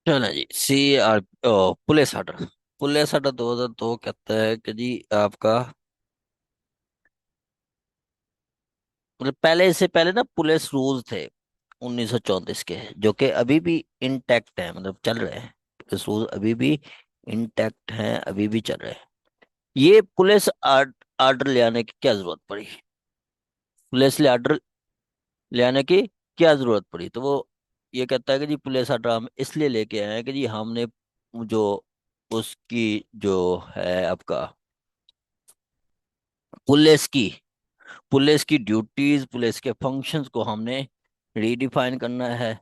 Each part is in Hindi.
चलो जी, see our police order. Police order 2002 कहता है कि जी आपका, मतलब पहले, इससे पहले ना पुलिस रूल्स थे 1934 के, जो कि अभी भी इंटैक्ट है, मतलब चल रहे हैं। पुलिस रूल्स अभी भी इंटैक्ट हैं, अभी भी चल रहे हैं। ये पुलिस ऑर्डर ले आने की क्या जरूरत पड़ी? पुलिस ले ऑर्डर ले आने की क्या जरूरत पड़ी? तो वो ये कहता है कि जी पुलिस ऑर्डर हम इसलिए लेके आए हैं कि जी हमने जो उसकी जो है आपका पुलिस की पुलिस की ड्यूटीज, पुलिस के फंक्शंस को हमने रीडिफाइन करना है।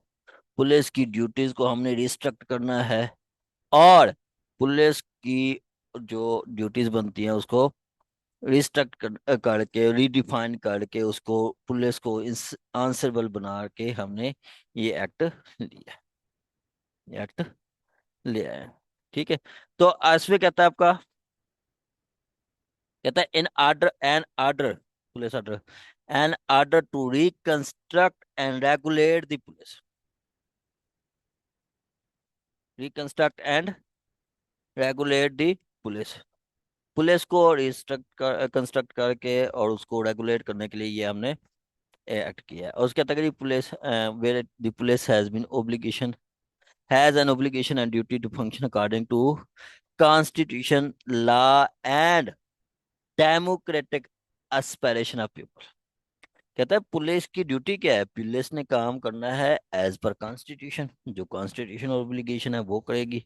पुलिस की ड्यूटीज को हमने रिस्ट्रक्ट करना है। और पुलिस की जो ड्यूटीज बनती हैं उसको रिस्ट्रक्ट करके, रीडिफाइन करके, उसको पुलिस को आंसरेबल बना के हमने ये एक्ट लिया, ये एक्ट लिया है। ठीक है। तो इसमें कहता है आपका, कहता है in order an order, police order, an order to reconstruct and regulate the police, reconstruct and regulate the police. Police को रिस्ट्रक्ट कंस्ट्रक्ट करके और उसको रेगुलेट करने के लिए ये हमने एक्ट किया है। और उसके तहत police, where the police has an obligation and duty to function according to constitution, law and democratic aspiration of people. कहता है पुलिस की ड्यूटी क्या है? पुलिस ने काम करना है एज पर कॉन्स्टिट्यूशन, जो कॉन्स्टिट्यूशन ओब्लिगेशन है वो करेगी।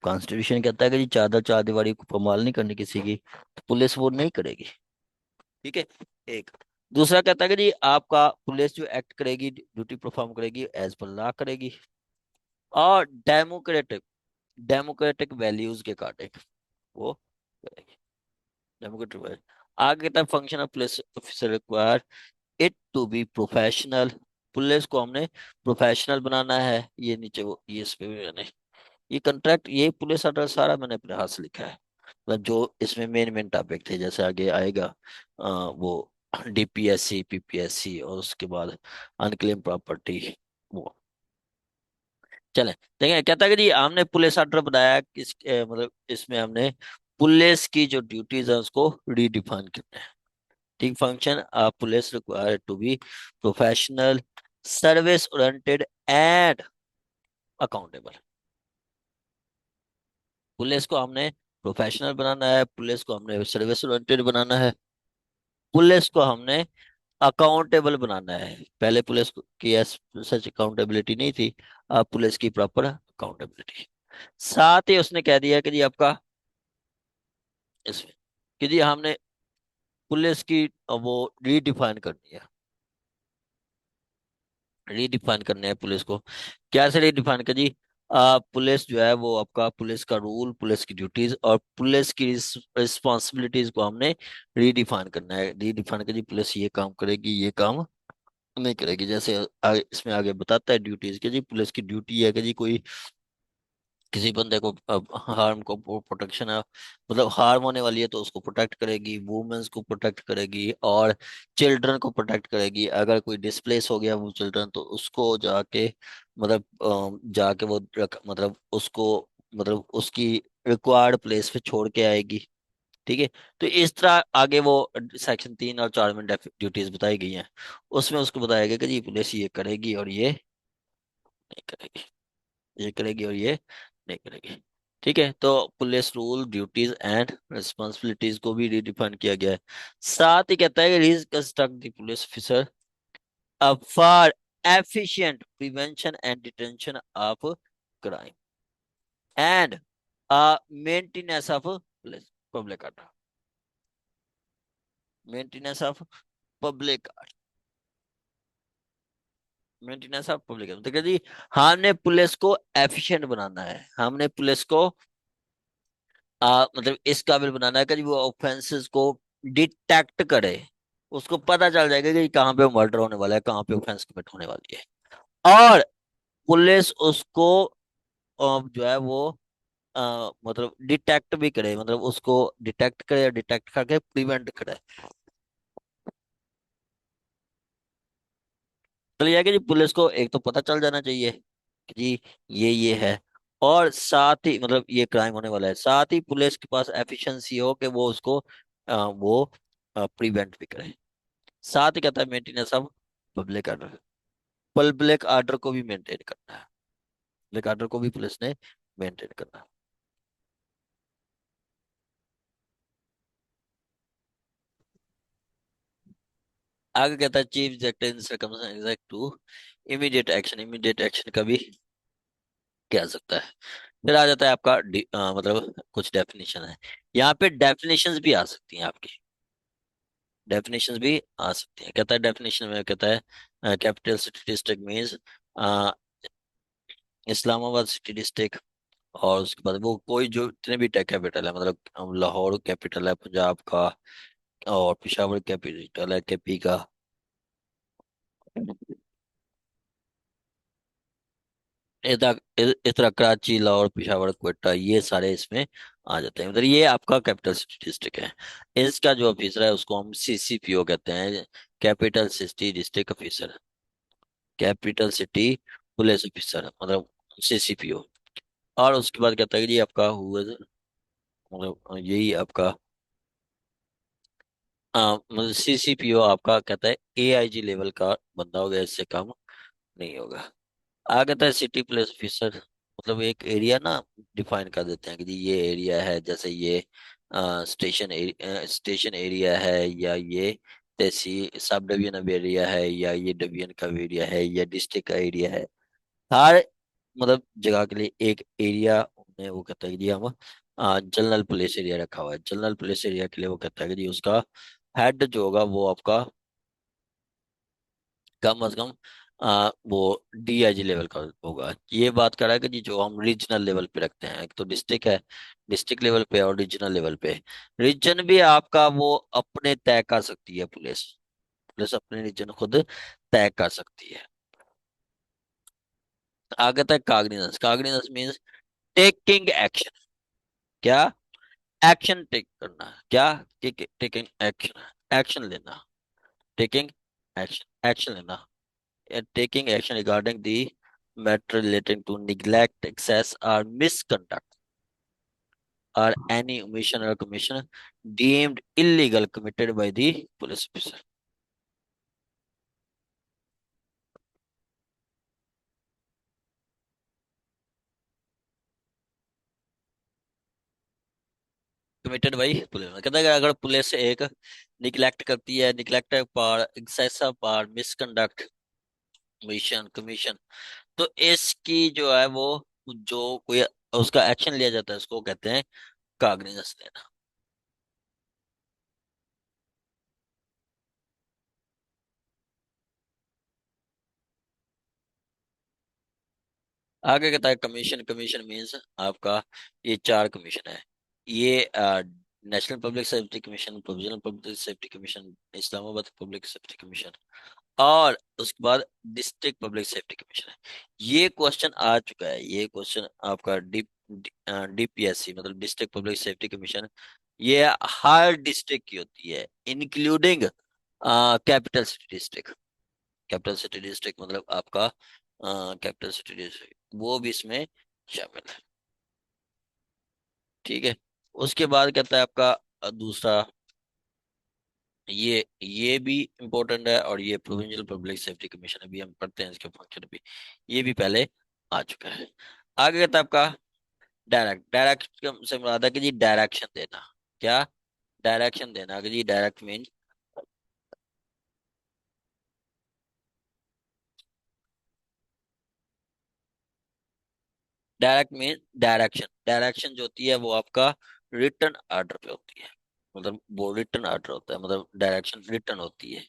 कॉन्स्टिट्यूशन कहता है कि जी चादर चार दीवारी को पामाल नहीं करनी किसी की, तो पुलिस वो नहीं करेगी। ठीक है। एक दूसरा कहता है कि जी आपका पुलिस जो एक्ट करेगी, ड्यूटी परफॉर्म करेगी, एज पर लॉ करेगी और डेमोक्रेटिक डेमोक्रेटिक वैल्यूज के अकॉर्डिंग वो करेगी। Democratic value. आगे कहता है function of police officer require it to be professional. Police को हमने प्रोफेशनल बनाना है। ये नीचे वो, ये इस पे भी मैंने ये कंट्रैक्ट, ये पुलिस ऑर्डर सारा मैंने अपने हाथ से लिखा है। मतलब जो इसमें मेन मेन टॉपिक थे, जैसे आगे आएगा वो डीपीएससी, पीपीएससी, और उसके बाद अनक्लेम प्रॉपर्टी, वो। चले देखिए, कहता है कि जी हमने पुलिस ऑर्डर बनाया किस, मतलब इसमें हमने पुलिस की जो ड्यूटीज है उसको रीडिफाइन करना है। ठीक। Function police required to be professional, service oriented and accountable. Police को हमने प्रोफेशनल बनाना है, पुलिस को हमने सर्विस ओरिएंटेड बनाना है, पुलिस को हमने अकाउंटेबल बनाना है। पहले पुलिस की सच अकाउंटेबिलिटी नहीं थी, अब पुलिस की प्रॉपर अकाउंटेबिलिटी। साथ ही उसने कह दिया कि जी आपका इसमें कि जी हमने पुलिस की वो रीडिफाइन करनी है, रीडिफाइन करने हैं पुलिस को। कैसे रीडिफाइन कर जी? पुलिस जो है वो आपका, पुलिस का रूल, पुलिस की ड्यूटीज और पुलिस की रिस्पॉन्सिबिलिटीज को हमने रीडिफाइन करना है। रीडिफाइन कर जी पुलिस ये काम करेगी, ये काम नहीं करेगी। जैसे इसमें आगे बताता है ड्यूटीज के जी, पुलिस की ड्यूटी है कि जी कोई किसी बंदे को हार्म को प्रोटेक्शन है, मतलब हार्म होने वाली है तो उसको प्रोटेक्ट करेगी, वुमेन्स को प्रोटेक्ट करेगी और चिल्ड्रन को प्रोटेक्ट करेगी। अगर कोई डिस्प्लेस हो गया वो चिल्ड्रन, तो उसको जाके, मतलब जाके वो मतलब उसको, मतलब उसकी रिक्वायर्ड प्लेस पे छोड़ के आएगी। ठीक है। तो इस तरह आगे वो सेक्शन 3 और 4 में ड्यूटीज बताई गई हैं। उसमें उसको बताया गया कि जी पुलिस ये करेगी और ये नहीं करेगी, ये करेगी और ये नहीं करेगी। ठीक है। तो police rule, duties and responsibilities को भी रिडिफाइन किया गया है। साथ ही कहता है कि reconstruct the police officer for efficient prevention and detention of crime and maintenance of police public order, maintenance of public maintenance of public. देखिए जी, हमने पुलिस को एफिशिएंट बनाना है, हमने पुलिस को मतलब इस काबिल बनाना है कि वो ऑफेंसेस को डिटेक्ट करे। उसको पता चल जाएगा कि कहाँ पे मर्डर होने वाला है, कहाँ पे ऑफेंस कमिट होने वाली है। और पुलिस उसको जो है वो मतलब डिटेक्ट भी करे, मतलब उसको डिटेक्ट करे और डिटेक्ट करके प्रिवेंट करे। तो यह है कि जी पुलिस को एक तो पता चल जाना चाहिए कि जी ये है, और साथ ही मतलब ये क्राइम होने वाला है, साथ ही पुलिस के पास एफिशिएंसी हो कि वो उसको वो प्रिवेंट भी करे। साथ ही कहता है maintenance of public order, public order को भी मेंटेन करना है, पब्लिक ऑर्डर को भी पुलिस ने मेंटेन करना है। आगे कहता है chief executive in circumstances to immediate action, immediate action का भी क्या सकता है। फिर आ जाता है आपका मतलब कुछ डेफिनेशन है, यहाँ पे डेफिनेशंस भी आ सकती हैं आपकी, डेफिनेशंस भी आ सकती हैं। कहता है डेफिनेशन में कहता है capital city district means Islamabad city district, और उसके बाद वो कोई जो जितने भी टेक कैपिटल है, मतलब लाहौर कैपिटल है पंजाब का, और पेशावर कैपिटल है केपी का, इस तरह कराची लाहौर पेशावर क्वेटा ये सारे इसमें आ जाते हैं। मतलब ये आपका कैपिटल सिटी डिस्ट्रिक्ट है, इसका जो ऑफिसर है उसको हम सीसीपीओ कहते हैं, capital city district officer, capital city police officer मतलब सीसीपीओ। और उसके बाद कहता है कि ये आपका हुआ मतलब यही आपका मतलब सीसीपीओ आपका कहता है एआईजी लेवल का बंदा होगा, इससे कम नहीं होगा। आगे था सिटी पुलिस ऑफिसर, मतलब एक एरिया ना डिफाइन कर देते हैं कि जी ये एरिया है, जैसे ये स्टेशन एरिया है, या ये तहसील सब डिवीजन ऑफ एरिया है, या ये डिवीजन का एरिया है, या डिस्ट्रिक्ट का एरिया है। हर मतलब जगह के लिए एक एरिया में वो कहता है कि जी हम जनरल पुलिस एरिया रखा हुआ है, जनरल पुलिस एरिया के लिए वो कहता है कि जी उसका हेड जो होगा वो आपका कम से कम वो डीआईजी लेवल का होगा। ये बात कर रहा है कि जी जो हम रीजनल लेवल पे रखते हैं, एक तो डिस्ट्रिक्ट है, डिस्ट्रिक्ट लेवल पे और रीजनल लेवल पे। रीजन भी आपका वो अपने तय कर सकती है पुलिस, पुलिस अपने रीजन खुद तय कर सकती है। आगे तक काग्निजेंस, काग्निजेंस मीन्स टेकिंग एक्शन, क्या एक्शन टेक करना, क्या टेकिंग एक्शन, एक्शन लेना, टेकिंग एक्शन, एक्शन लेना, taking action regarding the matter relating to neglect, excess, or misconduct, or any omission or commission deemed illegal committed by the police officer. Committed by police, कहता है कि अगर पुलिस एक निगलेक्ट करती है, निगलेक्ट पार एक्सेसिव पार मिसकंडक्ट मिशन कमीशन, तो इसकी जो है वो जो कोई उसका एक्शन लिया जाता है उसको कहते हैं काग्निजेंस लेना। आगे कहता है कमीशन, कमीशन मीन्स आपका ये चार कमीशन है, ये national public safety commission, provisional public safety commission, Islamabad public safety commission, और उसके बाद डिस्ट्रिक्ट पब्लिक सेफ्टी कमीशन है। ये क्वेश्चन आ चुका है, ये क्वेश्चन आपका डीपीएससी मतलब डिस्ट्रिक्ट पब्लिक सेफ्टी कमीशन, ये हर डिस्ट्रिक्ट की होती है including capital city district, capital city district मतलब आपका कैपिटल सिटी डिस्ट्रिक्ट वो भी इसमें शामिल है। ठीक है। उसके बाद कहता है आपका दूसरा, ये भी इम्पोर्टेंट है, और ये प्रोविंशियल पब्लिक सेफ्टी कमीशन अभी हम पढ़ते हैं इसके फंक्शन भी, ये भी पहले आ चुका है। आगे कहता है आपका डायरेक्ट, डायरेक्ट से मुराद है कि जी डायरेक्शन देना, क्या डायरेक्शन देना कि जी direct mean, direct mean direction, direction जो होती है वो आपका रिटर्न ऑर्डर पे होती है, मतलब वो रिटर्न ऑर्डर होता है, मतलब डायरेक्शन रिटर्न होती है।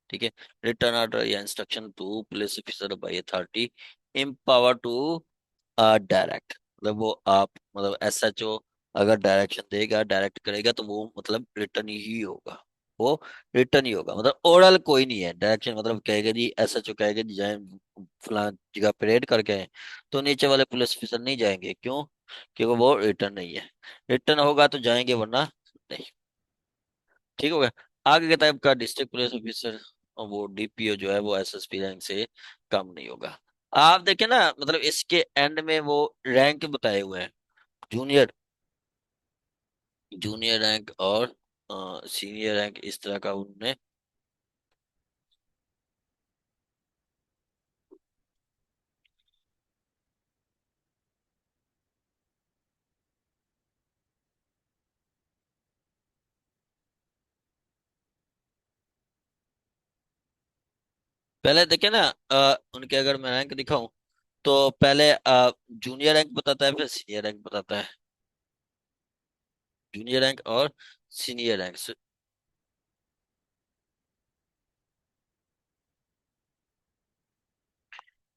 ठीक है। रिटर्न ऑर्डर या instruction to police officer by authority empower to direct, मतलब वो आप मतलब एसएचओ अगर डायरेक्शन देगा डायरेक्ट करेगा तो वो मतलब रिटर्न ही होगा, वो रिटर्न ही होगा, मतलब ओरल कोई नहीं है डायरेक्शन, मतलब कहेगा जी एसएचओ कहेगा जी जाए फलां जगह परेड करके आए, तो नीचे वाले पुलिस ऑफिसर नहीं जाएंगे, क्यों, क्योंकि वो रिटर्न नहीं है, रिटर्न होगा तो जाएंगे वरना नहीं। ठीक हो गया। आगे कहता है आपका डिस्ट्रिक्ट पुलिस ऑफिसर, और वो डीपीओ जो है वो एसएसपी रैंक से कम नहीं होगा। आप देखे ना, मतलब इसके एंड में वो रैंक बताए हुए हैं। जूनियर, जूनियर रैंक और सीनियर रैंक, इस तरह का उनने। पहले देखे ना, उनके अगर मैं रैंक दिखाऊं तो पहले जूनियर रैंक बताता है, फिर सीनियर रैंक बताता है। जूनियर रैंक और सीनियर रैंक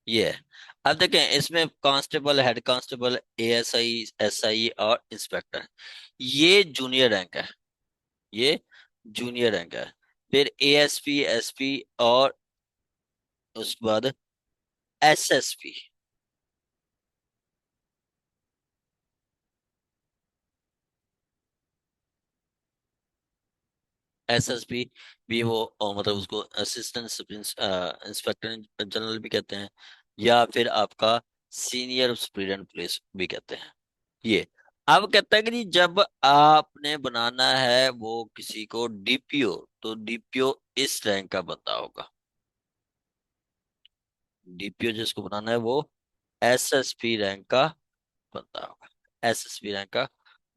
ये है। अब देखें इसमें constable, head constable, ASI, SI और इंस्पेक्टर, ये जूनियर रैंक है। ये जूनियर रैंक है। फिर एएसपी, एसपी और उसके बाद एसएसपी। एसएसपी भी वो मतलब उसको असिस्टेंट सब इंस्पेक्टर जनरल भी कहते हैं, या फिर आपका सीनियर सुपरिटेंडेंट पुलिस भी कहते हैं। ये अब कहता है कि जी जब आपने बनाना है वो किसी को डीपीओ, तो डीपीओ इस रैंक का बंदा होगा। डीपीओ जिसको बनाना है वो एसएसपी रैंक का बंदा होगा। एसएसपी रैंक का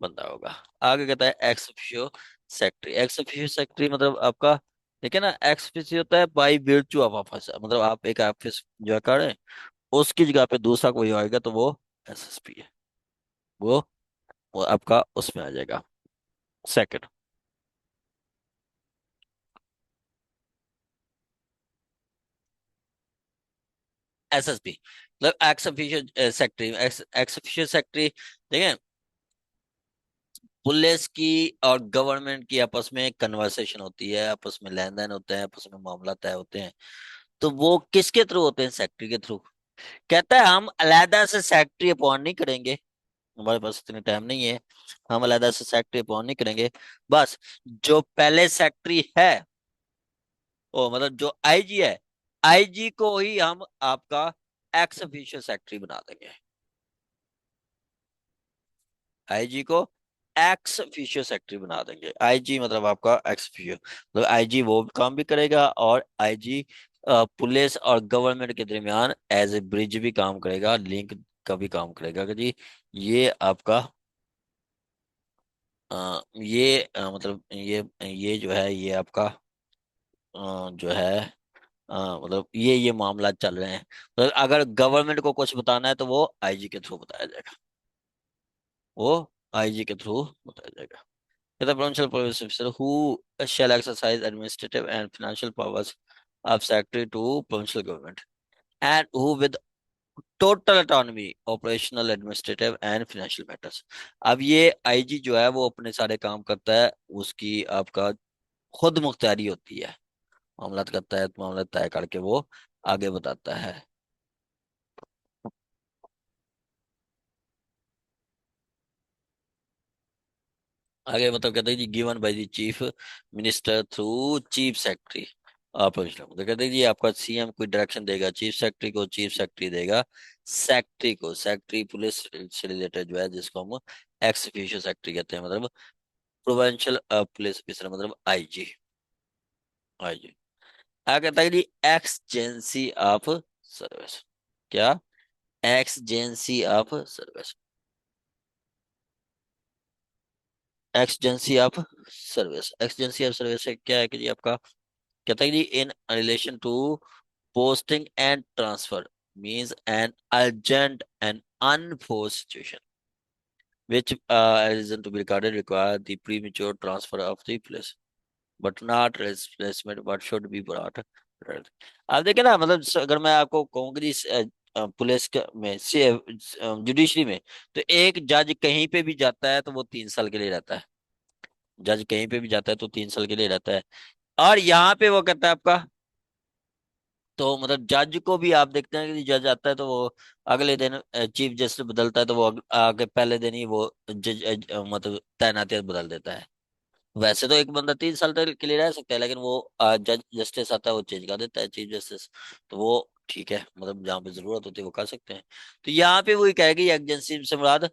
बंदा होगा। आगे कहता है ex officio secretary. Ex officio secretary मतलब आपका, देखिए ना, एक्स ऑफिशियो होता है बाई virtue ऑफ ऑफिस, मतलब आप एक ऑफिस जो कर रहे हैं उसकी जगह पे दूसरा कोई आएगा तो वो एसएसपी है। वो वो आपका उसमें आ जाएगा, सेकंड। एसएसपी मतलब ex officio secretary. X ex officio secretary, देखें, पुलिस की और गवर्नमेंट की आपस में कन्वर्सेशन होती है, आपस में लेन देन होते हैं, आपस में मामला तय होते हैं। तो वो किसके थ्रू होते हैं? सेक्रेटरी के थ्रू। कहता है हम अलहदा से सेक्रेटरी अपॉइंट नहीं करेंगे, हमारे पास इतने टाइम नहीं है, हम अलहदा से सेक्रेटरी अपॉइंट नहीं करेंगे। बस जो पहले सेक्रेटरी है, ओ मतलब जो आईजी है, आईजी को ही हम आपका एक्स ऑफिशियल सेक्रेटरी बना देंगे। आईजी को एक्स ऑफिशियो सेक्रेटरी बना देंगे। आईजी मतलब आपका एक्स ऑफिशियो, मतलब आईजी वो काम भी करेगा, और आईजी पुलिस और गवर्नमेंट के दरमियान एज ए ब्रिज भी काम करेगा, लिंक का भी काम करेगा कि जी ये आपका ये मतलब ये जो है ये आपका जो है मतलब ये मामला चल रहे हैं। मतलब अगर गवर्नमेंट को कुछ बताना है तो वो आईजी के थ्रू बताया जाएगा। वो आईजी के थ्रू बताया जाएगा। The provincial police officer who shall exercise administrative and financial powers of secretary to provincial government, and who with total autonomy operational administrative and financial matters। अब ये आईजी जो है वो अपने सारे काम करता है, उसकी आपका खुद मुख्तारी होती है, मामला करता है, मामला तय करके वो आगे बताता है। आगे मतलब कहते हैं जी given by the chief minister through chief secretary opposition. तो कहते हैं जी आपका सीएम कोई डायरेक्शन देगा चीफ सेक्रेटरी को, चीफ सेक्रेटरी देगा सेक्रेटरी को। सेक्रेटरी पुलिस से रिलेटेड जो है जिसको हम एक्स ऑफिशियो सेक्रेटरी कहते हैं, मतलब प्रोविंशियल पुलिस ऑफिसर, मतलब आईजी। आईजी आगे कहता है जी एक्सजेंसी ऑफ सर्विस। क्या? Exigency of service. Exigency of service, exigency of service से क्या है कि जी आपका कहता है कि in relation to posting and transfer means an urgent and unforced situation which reason to be regarded require the premature transfer of the place but not replacement but should be brought right। आप देखें ना, मतलब अगर मैं आपको कहूँ कि पुलिस में से जुडिशरी में, तो एक जज कहीं पे भी जाता है तो वो 3 साल के लिए रहता है। जज कहीं पे भी जाता है तो 3 साल के लिए रहता है। और यहाँ पे वो कहता है आपका, तो मतलब जज को भी आप देखते हैं कि जज आता है तो वो अगले दिन, चीफ जस्टिस बदलता है तो वो आगे पहले दिन ही वो जज मतलब तैनातियत बदल देता है। वैसे तो एक बंदा 3 साल तक के लिए रह सकता है, लेकिन वो जज जस्टिस आता है वो चेंज कर देता है चीफ जस्टिस। तो वो ठीक है, मतलब जहाँ पे जरूरत होती है वो कर सकते हैं। तो यहाँ पे वही कहेगी एमरजेंसी से मुराद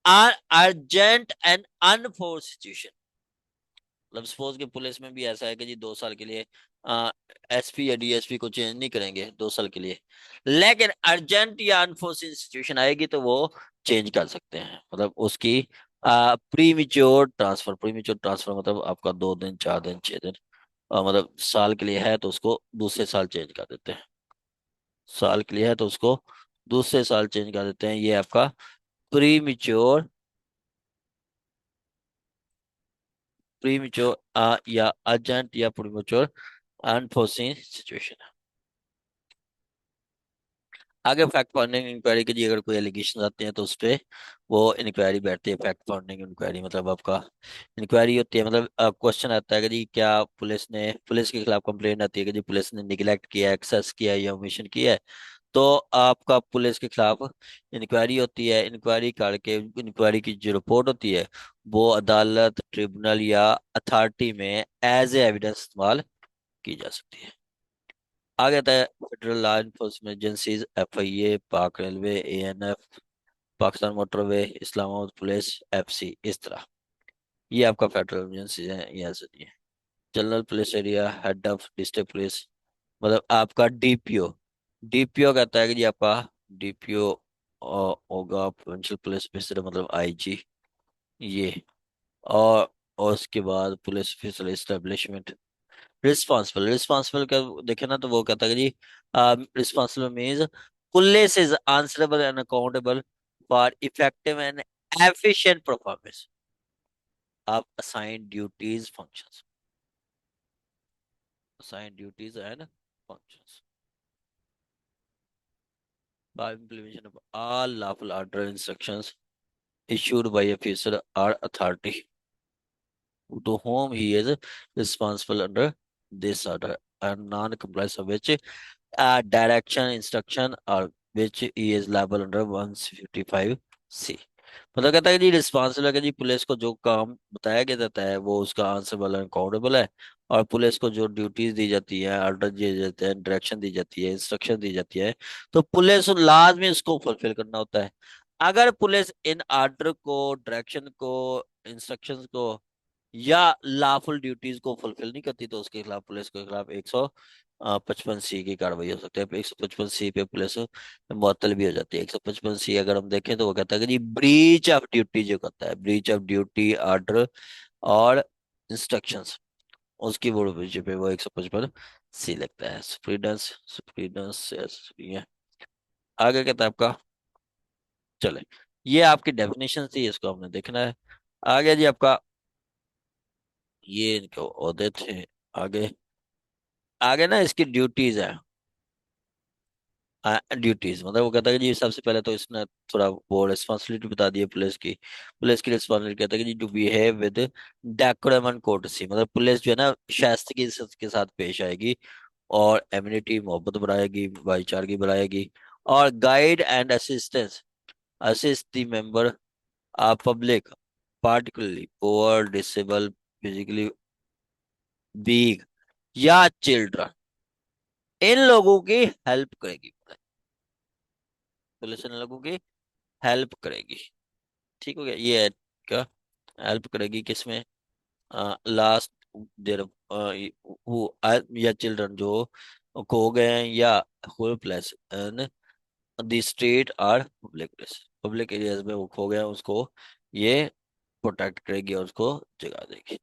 अर्जेंट एंड अनफोर्स सिचुएशन। मतलब सपोज कि पुलिस में भी ऐसा है कि जी 2 साल के लिए एसपी या डीएसपी को चेंज नहीं करेंगे 2 साल के लिए, लेकिन अर्जेंट या अनफोर्सिन सिचुएशन आएगी तो वो चेंज कर सकते हैं। मतलब उसकी प्रीमिच्योर ट्रांसफर, प्रीमिच्योर ट्रांसफर मतलब आपका 2 दिन 4 दिन 6 दिन, मतलब साल के लिए है तो उसको दूसरे साल चेंज कर देते हैं। साल के लिए है तो उसको दूसरे साल चेंज कर देते हैं। ये आपका प्रीमिच्योर, प्रीमिच्योर या अर्जेंट या प्रीमिच्योर अनफोर्सिन सिचुएशन। आगे फैक्ट फाइंडिंग इंक्वायरी के लिए अगर कोई एलिगेशन आते हैं तो उस पे वो इंक्वायरी बैठती है। फैक्ट फाइंडिंग इंक्वायरी मतलब आपका इंक्वायरी होती है, मतलब क्वेश्चन आता है कि जी क्या पुलिस के खिलाफ कंप्लेंट आती है कि जी पुलिस ने निगलेक्ट किया, एक्सेस किया या ओमिशन किया है, तो आपका पुलिस के खिलाफ इंक्वायरी होती है। इंक्वायरी करके इंक्वायरी की जो रिपोर्ट होती है वो अदालत, ट्रिब्यूनल या अथॉरिटी में एज ए एविडेंस इस्तेमाल की जा सकती है। आगे आता है federal law enforcement agencies, FIA, Pak railway, ANF, Pakistan motorway, Islamabad police, FC, इस तरह। ये आपका फेडरल एजेंसी है, ये ऐसे नहीं है। General police area, head of district police, मतलब आपका डीपीओ। डीपीओ कहता है कि जी आपका डीपीओ होगा प्रोविंशियल पुलिस ऑफिसर, मतलब आईजी। ये और उसके बाद police officer establishment. Responsible, responsible का देखे ना तो वो कहता है कि जी responsible means police is answerable and accountable for effective and efficient performance of assigned duties functions, assigned duties and functions by implementation of all lawful order instructions issued by officer or authority to whom he is responsible under this order, and non-compliance of which direction, instruction or which he is liable under 155C। मतलब कहता है कि जी रिस्पॉन्सिबल है कि जी पुलिस को जो काम बताया गया जाता है वो उसका आंसरेबल एंड अकाउंटेबल है, और पुलिस को जो ड्यूटीज दी जाती है, ऑर्डर दिए जाते हैं, डायरेक्शन दी जाती है, इंस्ट्रक्शन दी जाती है, तो पुलिस लाजमी उसको फुलफिल करना होता है। अगर पुलिस इन ऑर्डर को, डायरेक्शन को, इंस्ट्रक्शंस को या लॉफुल ड्यूटीज को फुलफिल नहीं करती तो उसके खिलाफ, पुलिस के खिलाफ 155C की कार्रवाई हो सकती है। 155C पे पुलिस मुअत्तल भी हो जाती है। 155C अगर हम देखें तो वो कहता है कि जी ब्रीच ऑफ ड्यूटी जो करता है, ब्रीच ऑफ ड्यूटी ऑर्डर और इंस्ट्रक्शंस, उसकी पे वो 155C लगता है। सुप्रीडेंस, सुप्रीडेंस ये आगे कहता है आपका। चले, ये आपकी डेफिनेशन थी, इसको हमने देखना है। आगे जी आपका, ये इनके ओहदे थे। आगे, आगे ना इसकी ड्यूटीज है। ड्यूटीज मतलब वो कहता है कि जी सबसे पहले तो इसने थोड़ा वो रिस्पॉन्सिबिलिटी बता दी है पुलिस की। पुलिस की रिस्पॉन्सिबिलिटी कहता है कि जी to behave with decorum and courtesy, मतलब पुलिस जो है ना शाइस्तगी के साथ पेश आएगी, और एम्यूनिटी मोहब्बत बढ़ाएगी, भाईचारगी बढ़ाएगी, और guide and assistance, assist the member public, particularly poor, disable, physically weak या चिल्ड्रन, इन लोगों की हेल्प करेगी। पुलिस इन लोगों की हेल्प करेगी। ठीक हो गया, ये है क्या, हेल्प करेगी किसमें, लास्ट देर या चिल्ड्रन जो खो गए हैं, या होपलेस इन द स्ट्रीट और पब्लिक प्लेस, पब्लिक एरियाज में वो खो गया, उसको ये प्रोटेक्ट करेगी और उसको जगा देगी।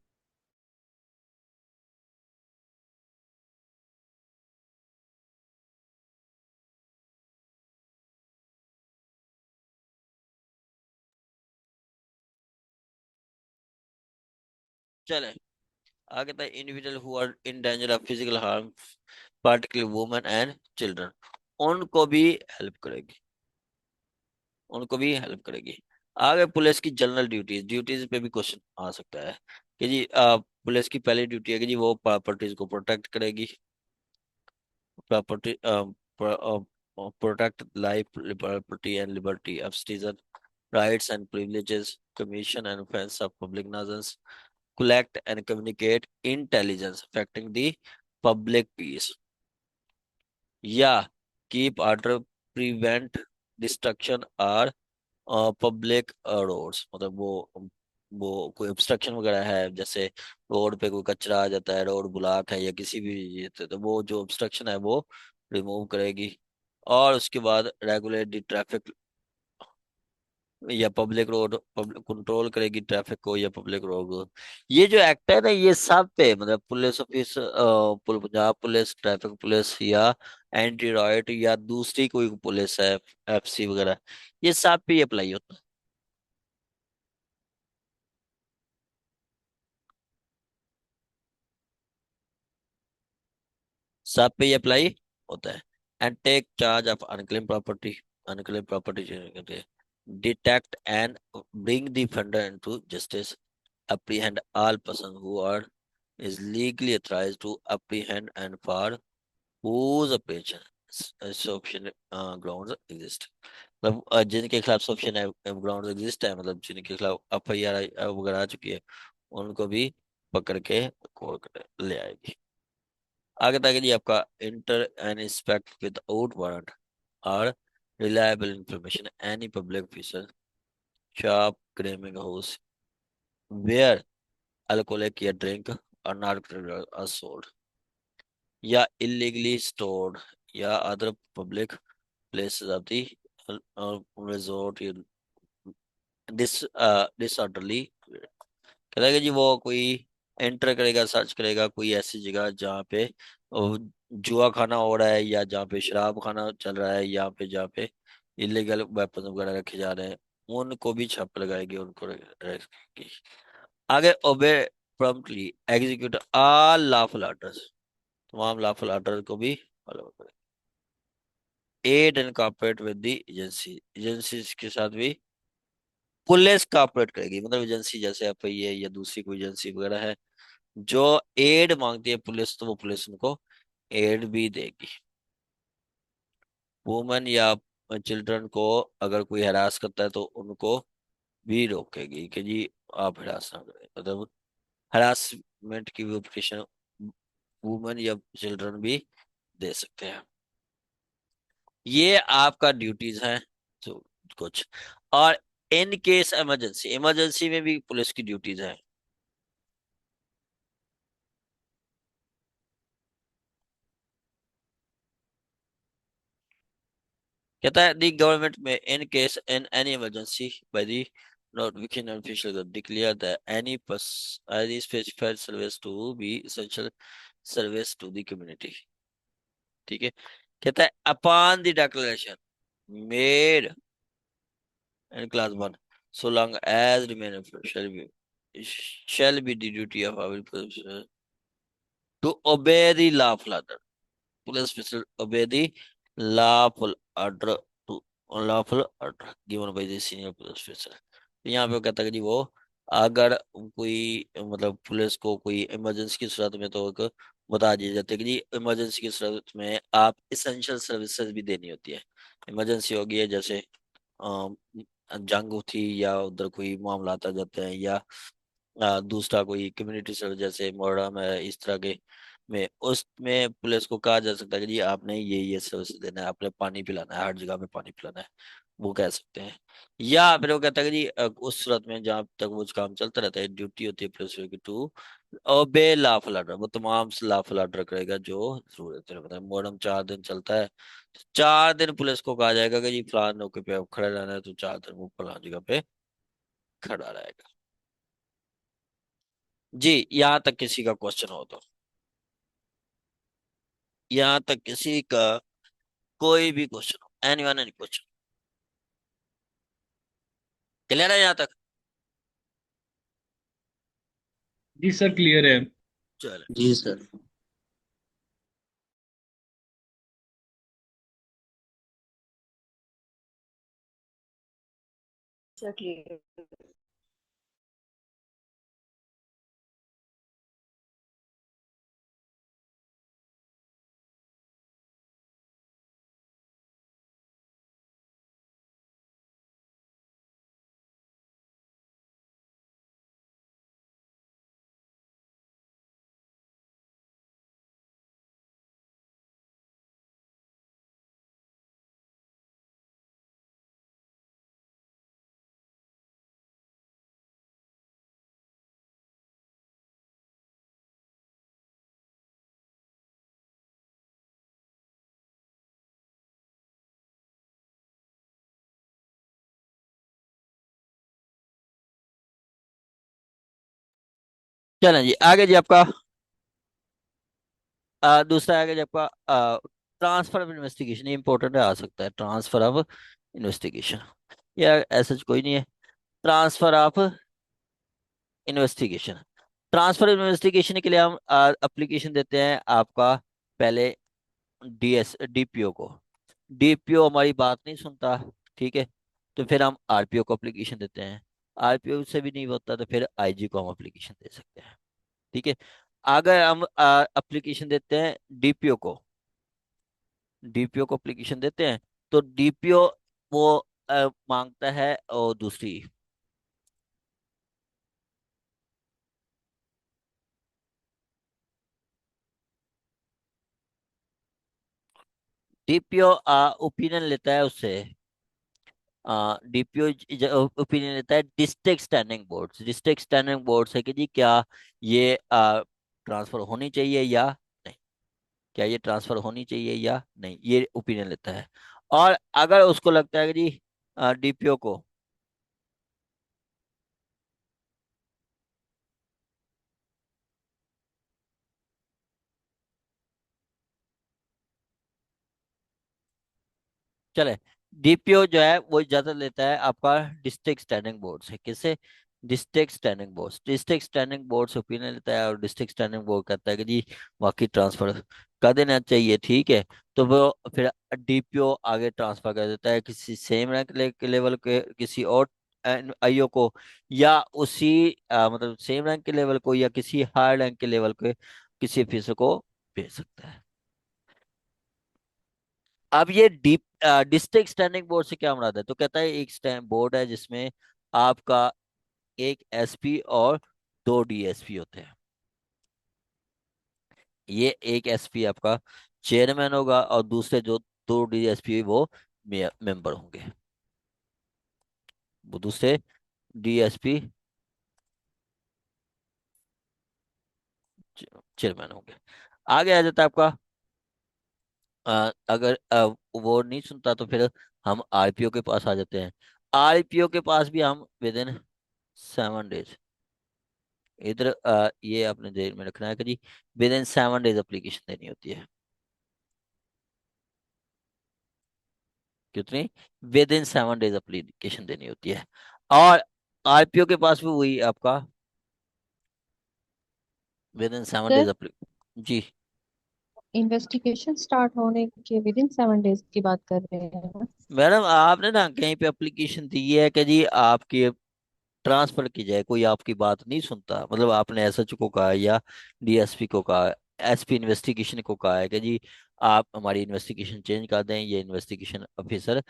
चले, आगे था individual who are in danger of physical harm, particular women and children, उनको भी हेल्प करेगी, उनको भी हेल्प करेगी। आगे पुलिस की जनरल ड्यूटीज, ड्यूटीज पे भी क्वेश्चन आ सकता है कि जी पुलिस की पहली ड्यूटी है कि जी वो प्रॉपर्टीज को प्रोटेक्ट करेगी। Property, protect life, property and liberty of citizen, rights and privileges, commission and offence of public nuisance, collect and communicate intelligence affecting the public peace, या कीप ऑर्डर, प्रिवेंट डिस्ट्रक्शन और पब्लिक रोड्स, मतलब वो कोई ऑब्स्ट्रक्शन वगैरह है, जैसे रोड पे कोई कचरा आ जाता है, रोड ब्लॉक है या किसी भी ये तो वो जो ऑब्स्ट्रक्शन है वो रिमूव करेगी। और उसके बाद रेगुलेट द ट्रैफिक या पब्लिक रोड, पब्लिक कंट्रोल करेगी ट्रैफिक को या पब्लिक रोड को। ये जो एक्ट है ना, ये सब पे मतलब police office, Punjab police, traffic police या एंटी रॉयट या दूसरी कोई पुलिस है, एफसी वगैरह, ये सब पे अप्लाई होता है। सब पे अप्लाई होता है। And take charge of unclaim property, unclaim property detect and bring the offender into justice, apprehend all persons who are is legally authorized to apprehend and for whose apprehension sufficient grounds exist। मतलब जिनके खिलाफ सफिशिएंट ग्राउंड एग्जिस्ट है, मतलब जिनके खिलाफ एफआईआर वगैरह आ चुकी है, उनको भी पकड़ के कोर्ट ले आएगी। आगे तक जी आपका enter and inspect without warrant और reliable information any public officer, shop, gaming house where alcoholic या ड्रिंक और नार्कोटिक आर सोल्ड या illegally stored या other public places of the resort in disorderly। कहता है कि जी वो कोई एंटर करेगा, सर्च करेगा कोई ऐसी जगह जहाँ पे जुआ खाना हो रहा है या जहाँ पे शराब खाना चल रहा है, या पे जहाँ पे इलीगल वेपन वगैरह रखे जा रहे हैं, उनको भी छापे लगाएगी, उनको रखेगी। आगे obey promptly execute all lawful orders, तमाम लॉफुल ऑर्डर को भी फॉलो करें। Aid and cooperate with the agency, agency के साथ भी पुलिस कॉपरेट करेगी, मतलब एजेंसी जैसे एफआईए या दूसरी कोई एजेंसी वगैरह है जो एड मांगती है पुलिस, तो वो पुलिस उनको एड भी देगी। वुमेन या चिल्ड्रन को अगर कोई हरास करता है तो उनको भी रोकेगी कि जी आप हरास ना करें, मतलब हरासमेंट की भी एप्लीकेशन वुमेन या चिल्ड्रन भी दे सकते हैं। ये आपका ड्यूटीज हैं तो कुछ। और इन केस इमरजेंसी, इमरजेंसी में भी पुलिस की ड्यूटीज हैं। कहता है दी गवर्नमेंट में in case in any emergency by the notification official declare that any specified service to be essential service to the community। ठीक है, कहता है upon the declaration made in class 1 so long as remain shall be the duty of our person to obey the lawful order, police officer obey the lawful order to lawful order given by the senior police officer। तो यहाँ पे वो कहता है कि जी वो अगर कोई मतलब पुलिस को कोई इमरजेंसी की सूरत में तो एक बता दिया जाता है कि जी इमरजेंसी की सूरत में आप इसेंशियल सर्विसेज भी देनी होती है। इमरजेंसी होगी है जैसे अम, जंग थी या उधर कोई मामला आ जाते हैं, या दूसरा कोई कम्युनिटी सर्विस जैसे मोहर्रम है, इस तरह के में उसमें पुलिस को कहा जा सकता है कि जी आपने ये सर्विस देना है, आपने पानी पिलाना है, हर जगह में पानी पिलाना है, वो कह सकते हैं। या फिर वो कहता है कि जी उस सूरत में जहाँ तक वो काम चलता रहता है, ड्यूटी होती है पुलिस की टू ओबे लॉफुल ऑर्डर, वो तमाम लॉफुल ऑर्डर करेगा जो जरूरत है। मतलब मोहर्रम 4 दिन चलता है, 4 दिन पुलिस को कहा जाएगा कि जी फलान नौके पे अब खड़े रहना है, तो 4 दिन वो फलान जगह पे खड़ा रहेगा। जी यहाँ तक किसी का क्वेश्चन हो तो, यहाँ तक किसी का कोई भी क्वेश्चन हो, एनीवन एनी क्वेश्चन, क्लियर है यहाँ तक? जी सर, क्लियर है। चलो जी सर। Exactly. चलें जी आगे जी आपका दूसरा आगे जी आपका ट्रांसफर ऑफ इन्वेस्टिगेशन, ये इंपॉर्टेंट आ सकता है। ट्रांसफर ऑफ इन्वेस्टिगेशन, या ऐसा कोई नहीं है। Transfer of investigation, transfer investigation के लिए हम एप्लीकेशन देते हैं आपका पहले डीपीओ को। डीपीओ हमारी बात नहीं सुनता, ठीक है, तो फिर हम आरपीओ को एप्लीकेशन देते हैं। आरपीओ से भी नहीं होता तो फिर आईजी को हम एप्लीकेशन दे सकते हैं, ठीक है। अगर हम एप्लीकेशन देते हैं डीपीओ को, डीपीओ को एप्लीकेशन देते हैं तो डीपीओ वो मांगता है और दूसरी, डीपीओ ओपिनियन लेता है उससे। डीपीओ ओपिनियन लेता है district standing board. District standing board से कि जी क्या ये ट्रांसफर होनी चाहिए या नहीं, क्या ये ट्रांसफर होनी चाहिए या नहीं, ये ओपिनियन लेता है। और अगर उसको लगता है कि जी डीपीओ को, चले, डीपीओ जो है वो इजाजत लेता है आपका डिस्ट्रिक्ट स्टैंडिंग बोर्ड से। किससे? District standing board. District standing board से ओपिनियन लेता है और डिस्ट्रिक्ट स्टैंडिंग बोर्ड कहता है कि जी वाकई ट्रांसफर कर देना चाहिए, ठीक है। तो वो फिर डीपीओ आगे ट्रांसफर कर देता है किसी सेम रैंक के लेवल के किसी और आईओ को, या उसी मतलब सेम रैंक के लेवल को या किसी हायर रैंक के लेवल के किसी ऑफिसर को भेज सकता है। अब ये डीप डिस्ट्रिक्ट स्टैंडिंग बोर्ड से क्या मुराद है? तो कहता है एक स्टैंड बोर्ड है जिसमें आपका एक एसपी और दो डीएसपी होते हैं। ये एक एसपी आपका चेयरमैन होगा और दूसरे जो दो डीएसपी वो मेंबर होंगे। वो दूसरे डीएसपी चेयरमैन होंगे। आगे आ जाता है आपका अगर वो नहीं सुनता तो फिर हम आरपीओ के पास आ जाते हैं। आरपीओ के पास भी हम विद इन 7 डेज, इधर ये आपने देर में रखना है कि जी विद इन 7 डेज एप्लीकेशन देनी होती है। कितनी? विद इन 7 डेज एप्लीकेशन देनी होती है। और आरपीओ के पास भी वही आपका within seven sir, days ji. Investigation start होने के विद इन 7 डेज की बात कर रहे हैं ना? मैडम आपने ना कहीं पे एप्लीकेशन दी है कि जी आपकी ट्रांसफर की जाए, कोई आपकी बात नहीं सुनता, मतलब आपने एसएच को कहा या डीएसपी को कहा, एसपी इन्वेस्टिगेशन को कहा है कि जी आप हमारी इन्वेस्टिगेशन चेंज कर दें, ये इन्वेस्टिगेशन ऑफिसर